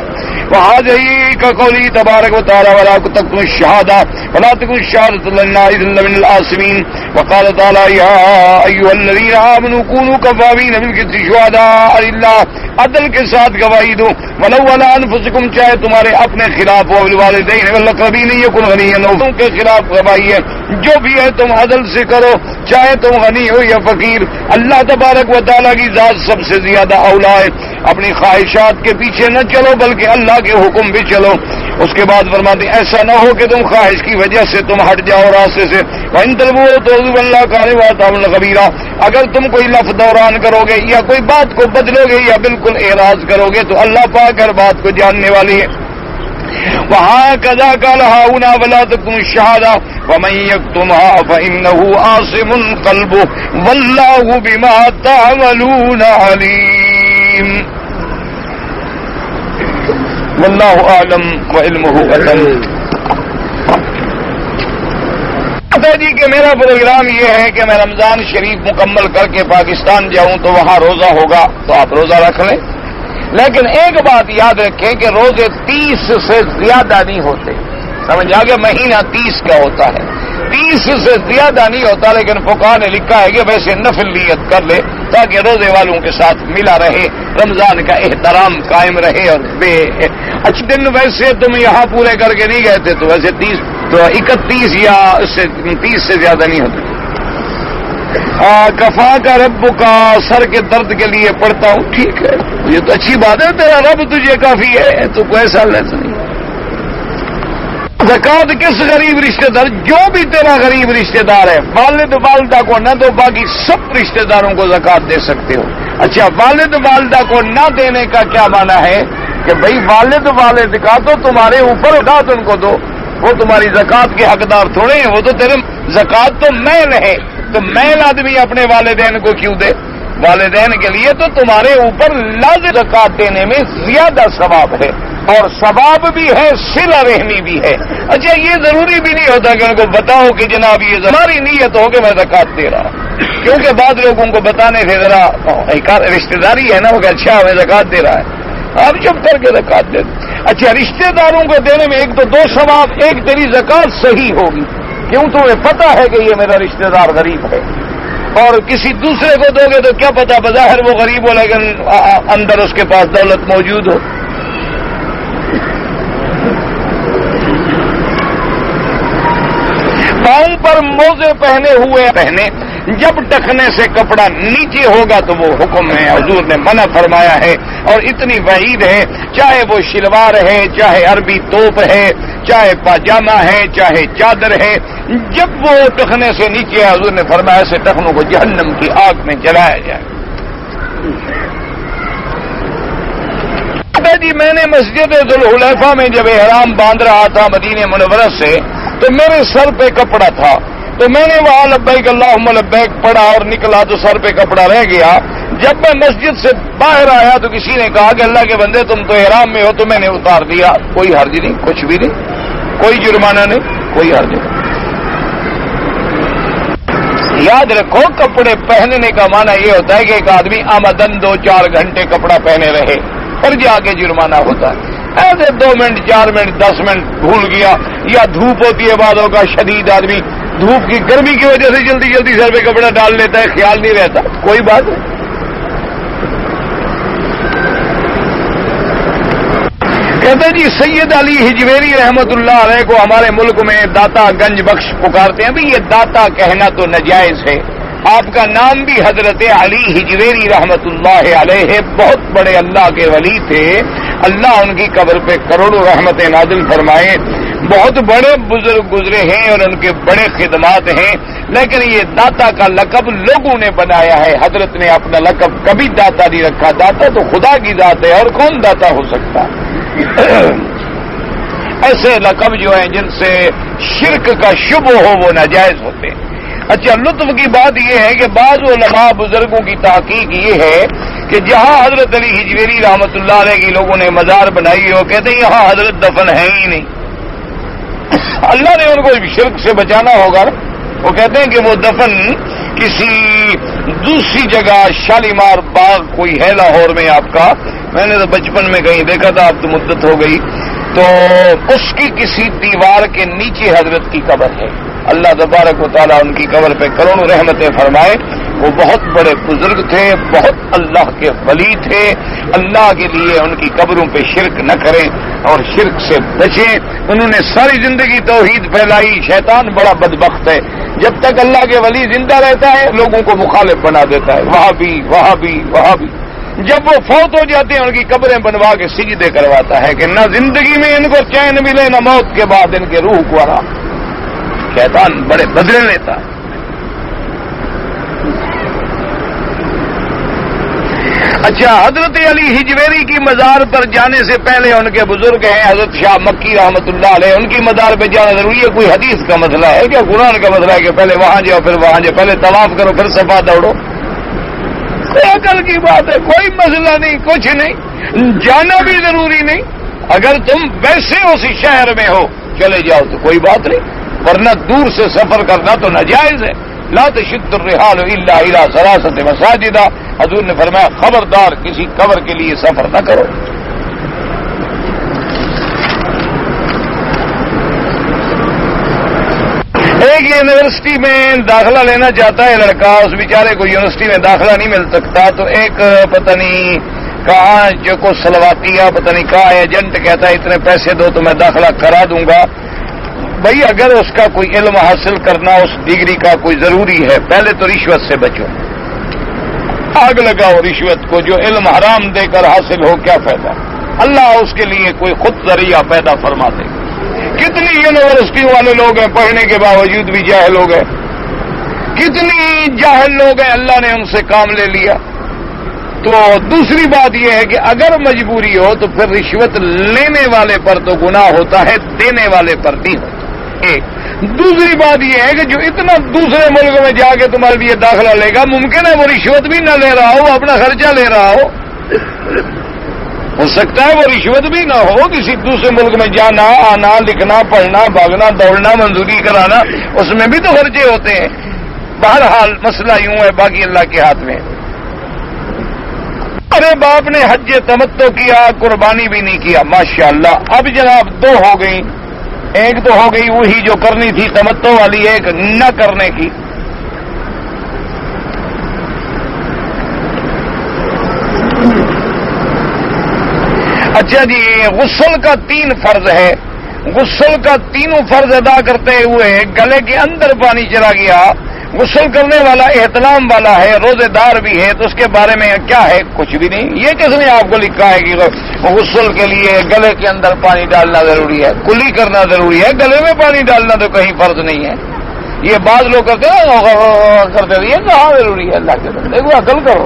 وهذه كقوله تبارك وتعالى ولا تكتموا الشهادة ولا تكتموا الشهادة إلا من الآثمين، وقال تعالى يا أيها الذين آمنوا كونوا كفافين بالقسط شهداء لله، عدل کے ساتھ گواہی دو، ولو على أنفسكم، چاہے تمہارے اپنے خلاف ہو، والوالدین والأقربین يكن غنيا، ان کے خلاف گواہی ہے، جو بھی ہے تم عدل سے کرو، چاہے تم غنی ہو یا فقیر۔ اللہ تبارک و تعالیٰ کی ذات سب سے زیادہ اولا ہے، اپنی خواہشات کے پیچھے نہ چلو بلکہ اللہ کے حکم بھی چلو۔ اس کے بعد فرماتے ہیں ایسا نہ ہو کہ تم خواہش کی وجہ سے تم ہٹ جاؤ راستے سے۔ وَإِن تَلْوُوا تُعْذِبُ اللَّهَ كَانَ وَتَعْمَلُ خَبِيرًا، اگر تم کوئی لفظ دوران کرو گے یا کوئی بات کو بدلو گے یا بالکل اعراض کرو گے تو اللہ پاک ہر بات کو جاننے والی ہے۔ وهكذا قال هؤلاء ولا تكتموا الشهادة ومن يكتمها فإنه آثم قلبه والله بما تعملون عليم والله أعلم وعلمه أتم. جی کہ میرا پروگرام یہ ہے کہ میں رمضان شریف مکمل کر کے پاکستان جاؤں تو وہاں روزہ ہوگا تو آپ روزہ رکھ لیں، لیکن ایک بات یاد رکھیں کہ روزے 30 سے زیادہ نہیں ہوتے. سمجھ آگے؟ مہینہ 30 کا ہوتا ہے، 30 سے زیادہ نہیں ہوتا، لیکن فقہاء نے لکھا ہے کہ ویسے نفل نیت کر لے تاکہ روزے والوں کے ساتھ ملا رہے، رمضان کا احترام قائم رہے. اور بے اچھے دن ویسے تم یہاں پورے کر کے نہیں گئے تھے تو ویسے 30 تو 31 یا اس سے 30 سے زیادہ نہیں ہوتے. کفا کا رب کا سر کے درد کے لیے پڑھتا ہوں. ٹھیک ہے، یہ تو اچھی بات ہے، تیرا رب تجھے کافی ہے، تو کوئی ایسا لیس نہیں. زکات کس غریب رشتہ دار؟ جو بھی تیرا غریب رشتہ دار ہے، والد والدہ کو نہ دو، باقی سب رشتہ داروں کو زکات دے سکتے ہو. اچھا، والد والدہ کو نہ دینے کا کیا معنی ہے؟ کہ بھئی والد کا تو تمہارے اوپر زکات ان کو دو، وہ تمہاری زکات کے حقدار تھوڑے ہیں، وہ تو تیرے زکات تو میل ہے، تو میل آدمی اپنے والدین کو کیوں دے؟ والدین کے لیے تو تمہارے اوپر لازم زکات دینے میں زیادہ ثواب ہے، اور ثواب بھی ہے، صلہ رحمی بھی ہے. اچھا، یہ ضروری بھی نہیں ہوتا کہ ان کو بتاؤ کہ جناب یہ ہماری نیت ہو کہ میں زکات دے رہا ہوں، کیونکہ بعض لوگوں کو بتانے سے ذرا رشتہ داری ہے نا، وہ کہ اچھا میں زکات دے رہا ہے، آپ چپ کر کے زکات دے دیں. اچھا، رشتہ داروں کو دینے میں ایک تو 2 ثواب، ایک تیری زکات صحیح ہوگی، کیوں تمہیں پتہ ہے کہ یہ میرا رشتہ دار غریب ہے. اور کسی دوسرے کو دو گے تو کیا پتا بظاہر وہ غریب ہو لیکن اندر اس کے پاس دولت موجود ہو. پاؤں پر موزے پہنے ہوئے پہنے، جب ٹکنے سے کپڑا نیچے ہوگا تو وہ حکم ہے، حضور نے منع فرمایا ہے. اور اتنی وعید ہے، چاہے وہ شلوار ہے، چاہے عربی توپ ہے، چاہے پاجامہ ہے، چاہے چادر ہے، جب وہ ٹکنے سے نیچے ہے، حضور نے فرمایا ایسے ٹخنوں کو جہنم کی آگ میں جلایا جائے. جی میں نے مسجد ذوالحلیفہ میں جب احرام باندھ رہا تھا مدینہ منورہ سے، تو میرے سر پہ کپڑا تھا، تو میں نے وہاں لبیک اللہم لبیک پڑھا اور نکلا تو سر پہ کپڑا رہ گیا. جب میں مسجد سے باہر آیا تو کسی نے کہا کہ اللہ کے بندے تم تو احرام میں ہو، تو میں نے اتار دیا. کوئی حرج نہیں، کچھ بھی نہیں، کوئی جرمانہ نہیں، کوئی حرج نہیں. یاد رکھو، کپڑے پہننے کا معنی یہ ہوتا ہے کہ ایک آدمی آمدن 2-4 گھنٹے کپڑا پہنے رہے اور جا کے جرمانہ ہوتا ہے. ایسے 2 منٹ 4 منٹ 10 منٹ بھول گیا، یا دھوپ ہوتی ہے بعضوں کا شدید، آدمی دھوپ کی گرمی کی وجہ سے جلدی جلدی سر پہ کپڑا ڈال لیتا ہے، خیال نہیں رہتا، کوئی بات نہیں. کہتے جی سید علی ہجویری رحمت اللہ علیہ کو ہمارے ملک میں داتا گنج بخش پکارتے ہیں. بھی یہ داتا کہنا تو ناجائز ہے. آپ کا نام بھی حضرت علی ہجویری رحمت اللہ علیہ، بہت بڑے اللہ کے ولی تھے. اللہ ان کی قبر پہ کروڑوں رحمتیں نازل فرمائے. بہت بڑے بزرگ گزرے ہیں اور ان کے بڑے خدمات ہیں، لیکن یہ داتا کا لقب لوگوں نے بنایا ہے. حضرت نے اپنا لقب کبھی داتا نہیں رکھا. داتا تو خدا کی ذات ہے، اور کون داتا ہو سکتا؟ ایسے لقب جو ہیں جن سے شرک کا شبہ ہو وہ ناجائز ہوتے ہیں. اچھا، لطف کی بات یہ ہے کہ بعض علماء بزرگوں کی تحقیق یہ ہے کہ جہاں حضرت علی ہجویری رحمت اللہ علیہ کی لوگوں نے مزار بنائی ہو، کہتے ہیں یہاں حضرت دفن ہے ہی نہیں. اللہ نے ان کو شرک سے بچانا ہوگا. وہ کہتے ہیں کہ وہ دفن کسی دوسری جگہ، شالیمار باغ کوئی ہے لاہور میں آپ کا، میں نے تو بچپن میں کہیں دیکھا تھا، اب تو مدت ہو گئی، تو اس کی کسی دیوار کے نیچے حضرت کی قبر ہے. اللہ تبارک و تعالیٰ ان کی قبر پہ کروڑوں رحمتیں فرمائے. وہ بہت بڑے بزرگ تھے، بہت اللہ کے ولی تھے. اللہ کے لیے ان کی قبروں پہ شرک نہ کریں اور شرک سے بچیں. انہوں نے ساری زندگی توحید پھیلائی. شیطان بڑا بدبخت ہے، جب تک اللہ کے ولی زندہ رہتا ہے لوگوں کو مخالف بنا دیتا ہے، وہابی وہابی وہابی. جب وہ فوت ہو جاتے ہیں ان کی قبریں بنوا کے سجدے کرواتا ہے کہ نہ زندگی میں ان کو چین ملے نہ موت کے بعد ان کے روح کو آرام. شیطان بڑے بدلے لیتا ہے. اچھا، حضرت علی ہجویری کی مزار پر جانے سے پہلے ان کے بزرگ ہیں حضرت شاہ مکی رحمۃ اللہ علیہ، ان کی مزار پہ جانا ضروری ہے؟ کوئی حدیث کا مسئلہ ہے کیا؟ قرآن کا مسئلہ ہے کہ پہلے وہاں جاؤ پھر وہاں جاؤ، پہلے طواف کرو پھر صفا دوڑو؟ کوئی عقل کی بات ہے، کوئی مسئلہ نہیں، کچھ نہیں، جانا بھی ضروری نہیں۔ اگر تم ویسے اس شہر میں ہو چلے جاؤ تو کوئی بات نہیں، ورنہ دور سے سفر کرنا تو ناجائز ہے۔ لا تشد الرحال الا الى ثلاثه مساجد، حضور نے فرمایا خبردار کسی قبر کے لیے سفر نہ کرو۔ ایک یونیورسٹی میں داخلہ لینا چاہتا ہے لڑکا، اس بیچارے کو یونیورسٹی میں داخلہ نہیں مل سکتا، تو ایک پتہ نہیں کہاں جو کو سلواتیہ پتہ نہیں کہاں ایجنٹ کہتا ہے اتنے پیسے دو تو میں داخلہ کرا دوں گا۔ بھائی اگر اس کا کوئی علم حاصل کرنا اس ڈگری کا کوئی ضروری ہے، پہلے تو رشوت سے بچو، آگ لگاؤ رشوت کو، جو علم حرام دے کر حاصل ہو کیا فائدہ؟ اللہ اس کے لیے کوئی خود ذریعہ پیدا فرما دے۔ کتنی یونیورسٹی والے لوگ ہیں پڑھنے کے باوجود بھی جاہل ہو گئے، کتنی جاہل لوگ ہیں اللہ نے ان سے کام لے لیا۔ تو دوسری بات یہ ہے کہ اگر مجبوری ہو تو پھر رشوت لینے والے پر تو گناہ ہوتا ہے، دینے والے پر نہیں ہوتا۔ دوسری بات یہ ہے کہ جو اتنا دوسرے ملک میں جا کے تمہارے لیے داخلہ لے گا، ممکن ہے وہ رشوت بھی نہ لے رہا ہو، اپنا خرچہ لے رہا ہو سکتا ہے وہ رشوت بھی نہ ہو، کسی دوسرے ملک میں جانا آنا لکھنا پڑھنا بھاگنا دوڑنا منظوری کرانا اس میں بھی تو خرچے ہوتے ہیں۔ بہرحال مسئلہ یوں ہے، باقی اللہ کے ہاتھ میں۔ ارے باپ نے حج تمتع کیا، قربانی بھی نہیں کیا، ماشاءاللہ، اب جناب دو ہو گئی، ایک تو ہو گئی وہی جو کرنی تھی تمتع والی، ایک نہ کرنے کی۔ اچھا جی، غسل کا 3 فرض ہے، غسل کا تینوں فرض ادا کرتے ہوئے گلے کے اندر پانی چلا گیا، غسل کرنے والا احتلام والا ہے، روزے دار بھی ہے، تو اس کے بارے میں کیا ہے؟ کچھ بھی نہیں۔ یہ کس نے آپ کو لکھا ہے کہ غسل کے لیے گلے کے اندر پانی ڈالنا ضروری ہے، کلی کرنا ضروری ہے، گلے میں پانی ڈالنا تو کہیں فرض نہیں ہے۔ یہ بعض لوگ کرتے ہیں یہ کہاں ضروری ہے؟ اللہ کے بندے کو عقل کرو،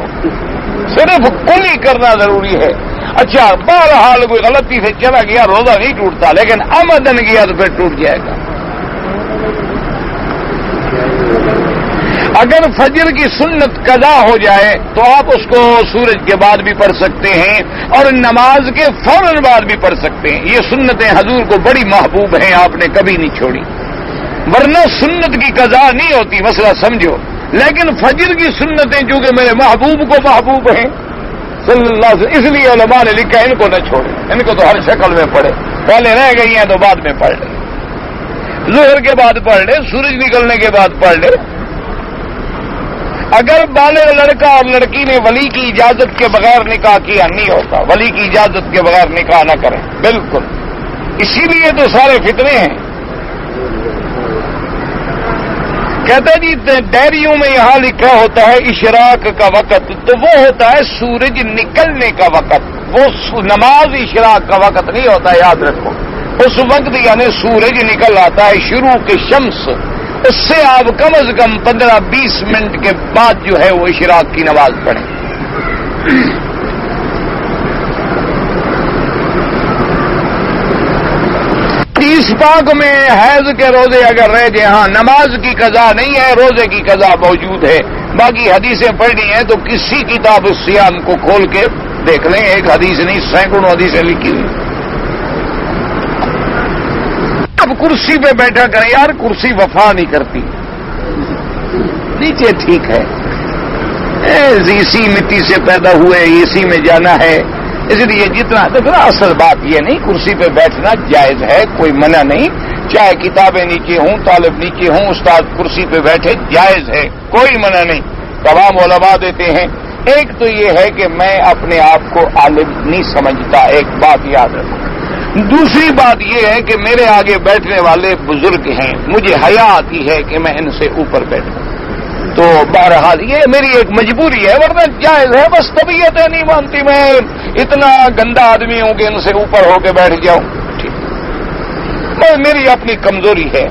صرف کلی کرنا ضروری ہے۔ اچھا، بہرحال کوئی غلطی سے چلا گیا روزہ نہیں ٹوٹتا، لیکن آمدن گیا تو پھر ٹوٹ جائے گا۔ اگر فجر کی سنت قضا ہو جائے تو آپ اس کو سورج کے بعد بھی پڑھ سکتے ہیں اور نماز کے فوراً بعد بھی پڑھ سکتے ہیں۔ یہ سنتیں حضور کو بڑی محبوب ہیں، آپ نے کبھی نہیں چھوڑی، ورنہ سنت کی قضا نہیں ہوتی، مسئلہ سمجھو۔ لیکن فجر کی سنتیں چونکہ میرے محبوب کو محبوب ہیں صلی اللہ علیہ وسلم، اس لیے علماء نے لکھا ان کو نہ چھوڑے، ان کو تو ہر شکل میں پڑھے، پہلے رہ گئی ہیں تو بعد میں پڑھ لے، ظہر کے بعد پڑھ لے، سورج نکلنے کے بعد پڑھ لے۔ اگر بالغ لڑکا اور لڑکی نے ولی کی اجازت کے بغیر نکاح کیا نہیں ہوتا، ولی کی اجازت کے بغیر نکاح نہ کریں، بالکل، اسی لیے تو سارے فتنے ہیں۔ کہتا جی ڈائریوں میں یہاں لکھا ہوتا ہے اشراق کا وقت، تو وہ ہوتا ہے سورج نکلنے کا وقت، وہ نماز اشراق کا وقت نہیں ہوتا، یاد رکھو۔ اس وقت یعنی سورج نکل آتا ہے شروع کے شمس، اس سے آپ کم از کم 15-20 منٹ کے بعد جو ہے وہ اشراق کی نماز پڑھیں۔ اس پاک میں حیض کے روزے اگر رہ جائیں، ہاں نماز کی قضا نہیں ہے، روزے کی قضا موجود ہے۔ باقی حدیثیں پڑھنی ہیں تو کسی کتاب الصیام کو کھول کے دیکھ لیں، ایک حدیث نہیں سینکڑوں حدیثیں لکھی ہوئی۔ اب کرسی پہ بیٹھا کریں، یار کرسی وفا نہیں کرتی، نیچے ٹھیک ہے، اسی مٹی سے پیدا ہوئے، اسی میں جانا ہے، اس لیے جتنا دیکھنا اصل بات یہ نہیں، کرسی پہ بیٹھنا جائز ہے، کوئی منع نہیں، چاہے کتابیں نیچے ہوں، طالب نیچے ہوں، استاد کرسی پہ بیٹھے جائز ہے، کوئی منع نہیں، تمام علماء دیتے ہیں۔ ایک تو یہ ہے کہ میں اپنے آپ کو عالم نہیں سمجھتا، ایک بات یاد رکھو۔ دوسری بات یہ ہے کہ میرے آگے بیٹھنے والے بزرگ ہیں، مجھے حیا آتی ہے کہ میں ان سے اوپر بیٹھوں، تو بہرحال یہ میری ایک مجبوری ہے، ورنہ جائز ہے، بس طبیعتیں نہیں مانتی، میں اتنا گندا آدمی ہوں کہ ان سے اوپر ہو کے بیٹھ جاؤں، ٹھیک، میری اپنی کمزوری ہے۔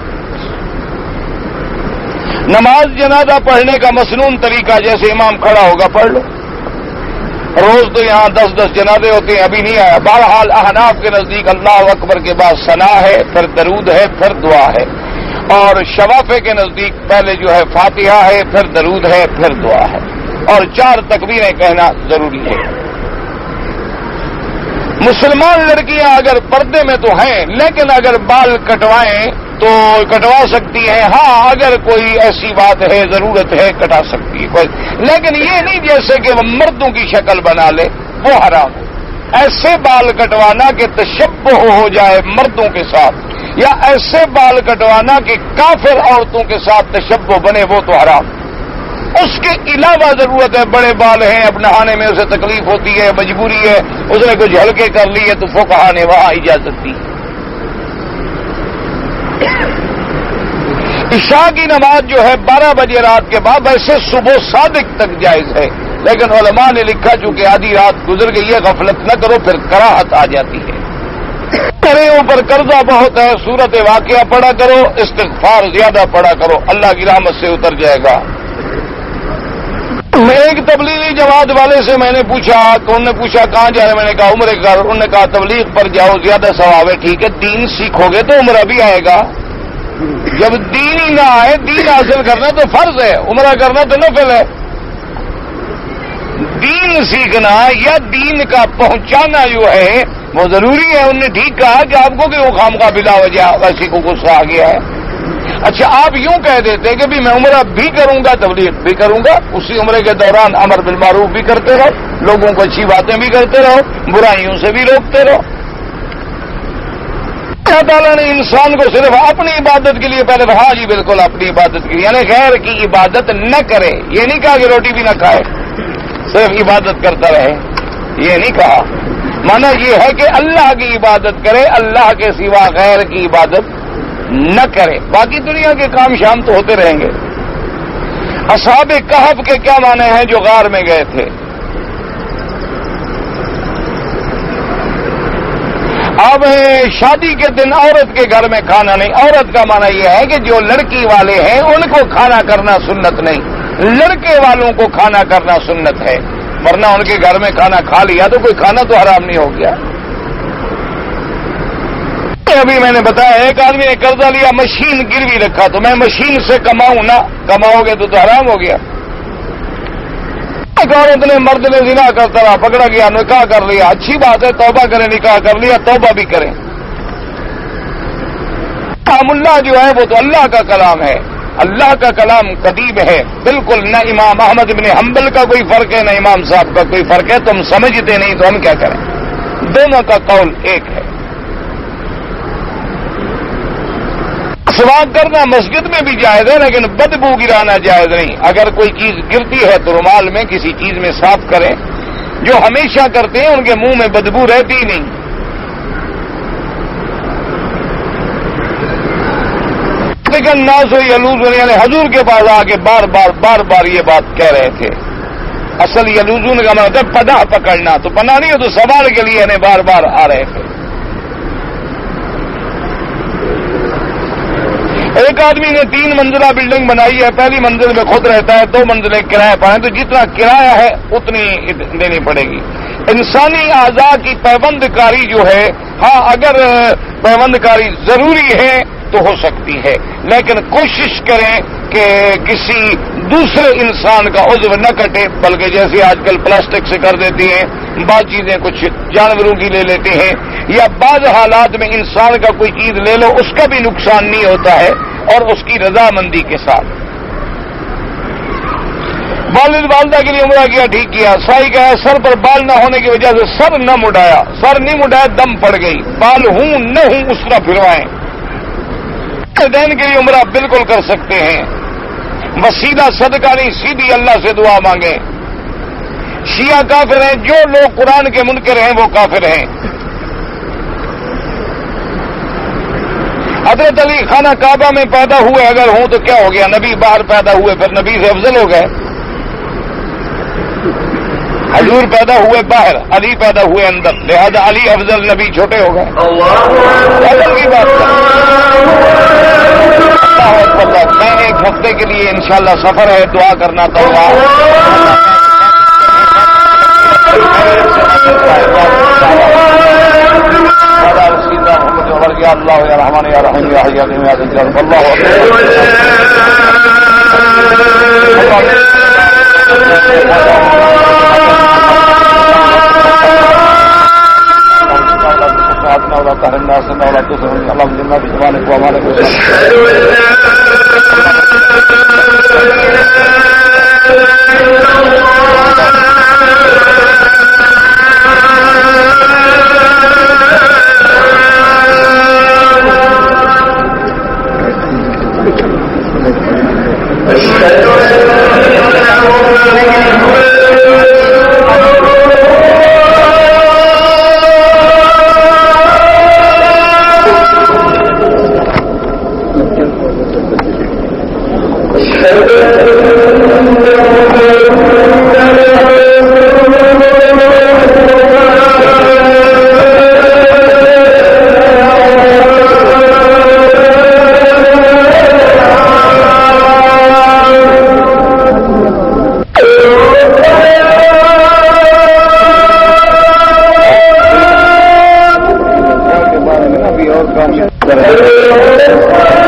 نماز جنازہ پڑھنے کا مسنون طریقہ، جیسے امام کھڑا ہوگا پڑھ لو، روز تو یہاں 10 جنازے ہوتے ہیں، ابھی نہیں آیا۔ بہرحال احناف کے نزدیک اللہ اکبر کے بعد ثنا ہے، پھر درود ہے، پھر دعا ہے، اور شوافے کے نزدیک پہلے جو ہے فاتحہ ہے، پھر درود ہے، پھر دعا ہے، اور 4 تکبیریں کہنا ضروری ہے۔ مسلمان لڑکیاں اگر پردے میں تو ہیں، لیکن اگر بال کٹوائیں تو کٹوا سکتی ہیں، ہاں اگر کوئی ایسی بات ہے، ضرورت ہے، کٹا سکتی ہے کوئی، لیکن یہ نہیں جیسے کہ وہ مردوں کی شکل بنا لے، وہ حرام ہے۔ ایسے بال کٹوانا کہ تشبہ ہو جائے مردوں کے ساتھ، یا ایسے بال کٹوانا کہ کافر عورتوں کے ساتھ تشبہ بنے، وہ تو حرام۔ اس کے علاوہ ضرورت ہے، بڑے بال ہیں، اب نہانے میں اسے تکلیف ہوتی ہے، مجبوری ہے، اس نے کچھ ہلکے کر لیے تو فقہا نے وہاں اجازت دی۔ عشاء کی نماز جو ہے 12 بجے رات کے بعد، ویسے صبح صادق تک جائز ہے، لیکن علماء نے لکھا چونکہ آدھی رات گزر گئی ہے، غفلت نہ کرو، پھر کراہت آ جاتی ہے۔ تیرے اوپر قرضہ بہت ہے، سورت واقعہ پڑھا کرو، استغفار زیادہ پڑھا کرو، اللہ کی رحمت سے اتر جائے گا۔ ایک تبلیغی جماعت والے سے میں نے پوچھا، تو انہوں نے پوچھا کہاں جا رہے، میں نے کہا عمرے کا، انہوں نے کہا تبلیغ پر جاؤ، زیادہ ثواب ہے۔ ٹھیک ہے، دین سیکھو گے تو عمرہ بھی آئے گا۔ جب دین ہی نہ آئے، دین حاصل کرنا تو فرض ہے، عمرہ کرنا تو نفل ہے۔ دین سیکھنا یا دین کا پہنچانا جو ہے وہ ضروری ہے۔ انہوں نے ٹھیک کہا کہ آپ کو کہ وہ خامخواہ بلا وجہ کسی کو غصہ آ گیا ہے۔ اچھا، آپ یوں کہہ دیتے کہ بھی میں عمرہ بھی کروں گا، تبلیغ بھی کروں گا، اسی عمرے کے دوران امر بالمعروف بھی کرتے رہو، لوگوں کو اچھی باتیں بھی کرتے رہو، برائیوں سے بھی روکتے رہو۔ اللہ تعالیٰ نے انسان کو صرف اپنی عبادت کے لیے پہلے، ہاں جی بالکل اپنی عبادت کے لیے، یعنی غیر کی عبادت نہ کرے، یہ نہیں کہا کہ روٹی بھی نہ کھائے، صرف عبادت کرتا رہے، یہ نہیں کہا۔ مانا یہ ہے کہ اللہ کی عبادت کرے، اللہ کے سوا غیر کی عبادت نہ کرے، باقی دنیا کے کام شام تو ہوتے رہیں گے۔ اصحاب کہف کے کیا معنی ہیں جو غار میں گئے تھے؟ اب شادی کے دن عورت کے گھر میں کھانا نہیں، عورت کا معنی یہ ہے کہ جو لڑکی والے ہیں ان کو کھانا کرنا سنت نہیں، لڑکے والوں کو کھانا کرنا سنت ہے، ورنہ ان کے گھر میں کھانا کھا لیا تو کوئی کھانا تو حرام نہیں ہو گیا۔ ابھی میں نے بتایا ایک آدمی نے قرضہ لیا، مشین گروی رکھا، تو میں مشین سے کماؤں نہ، کماؤ گے تو حرام ہو گیا۔ ایک عورت نے، مرد نے زنا کرتا رہا، پکڑا گیا، نکاح کر لیا، اچھی بات ہے، توبہ کریں، نکاح کر لیا، توبہ بھی کریں۔ کلام اللہ جو ہے وہ تو اللہ کا کلام ہے، اللہ کا کلام قدیم ہے، بالکل نہ امام احمد بن حنبل کا کوئی فرق ہے، نہ امام صاحب کا کوئی فرق ہے، تم سمجھتے نہیں تو ہم کیا کریں، دونوں کا قول ایک ہے۔ سواک کرنا مسجد میں بھی جائز ہے، لیکن بدبو گرانا جائز نہیں۔ اگر کوئی چیز گرتی ہے تو رومال میں کسی چیز میں صاف کریں، جو ہمیشہ کرتے ہیں ان کے منہ میں بدبو رہتی نہیں۔ لیکن ناس و یلوزون، یعنی حضور کے پاس آ کے بار بار یہ بات کہہ رہے تھے۔ اصل یلوزون کا مطلب پناہ پکڑنا، تو پناہ نہیں ہو تو سوال کے لیے یعنی بار آ رہے تھے۔ ایک آدمی نے 3 منزلہ بلڈنگ بنائی ہے، پہلی منزل میں خود رہتا ہے، 2 منزلیں کرایہ پائیں، تو جتنا کرایہ ہے اتنی دینی پڑے گی۔ انسانی اعضاء کی پیوند کاری جو ہے، ہاں اگر پیوند کاری ضروری ہے تو ہو سکتی ہے، لیکن کوشش کریں کہ کسی دوسرے انسان کا عضو نہ کٹے، بلکہ جیسے آج کل پلاسٹک سے کر دیتی ہیں، بعض چیزیں کچھ جانوروں کی لے لیتے ہیں، یا بعض حالات میں انسان کا کوئی چیز لے لو، اس کا بھی نقصان نہیں ہوتا ہے، اور اس کی رضامندی کے ساتھ۔ والد والدہ کے لیے عمرہ کیا، ٹھیک کیا، سائی کا ہے، سر پر بال نہ ہونے کی وجہ سے سر نہ مڈایا، سر نہیں مڈایا، دم پڑ گئی، بال ہوں نہ ہوں اس طرح پھروائیں۔ والدین کے لیے عمرہ بالکل کر سکتے ہیں، وسیلہ صدقہ نہیں، سیدھی اللہ سے دعا مانگیں۔ شیعہ کافر ہیں، جو لوگ قرآن کے منکر ہیں وہ کافر ہیں۔ حضرت علی خانہ کعبہ میں پیدا ہوئے اگر ہوں تو کیا ہو گیا، نبی باہر پیدا ہوئے پھر نبی سے افضل ہو گئے؟ حضور پیدا ہوئے باہر، علی پیدا ہوئے اندر، لہذا علی افضل، نبی چھوٹے ہو گئے۔ افضل کی بات اللہ، میں 1 ہفتے کے لیے انشاءاللہ سفر ہے، دعا کرنا چاہوں گا۔ يا الله يا رحمن يا رحيم يا حي يا قيوم يا ذا الجلال والله أكبر ولا تحرم الناس ولا تسرهم اللهم جنة بجمالك ومالك أشهد أن لا اور کام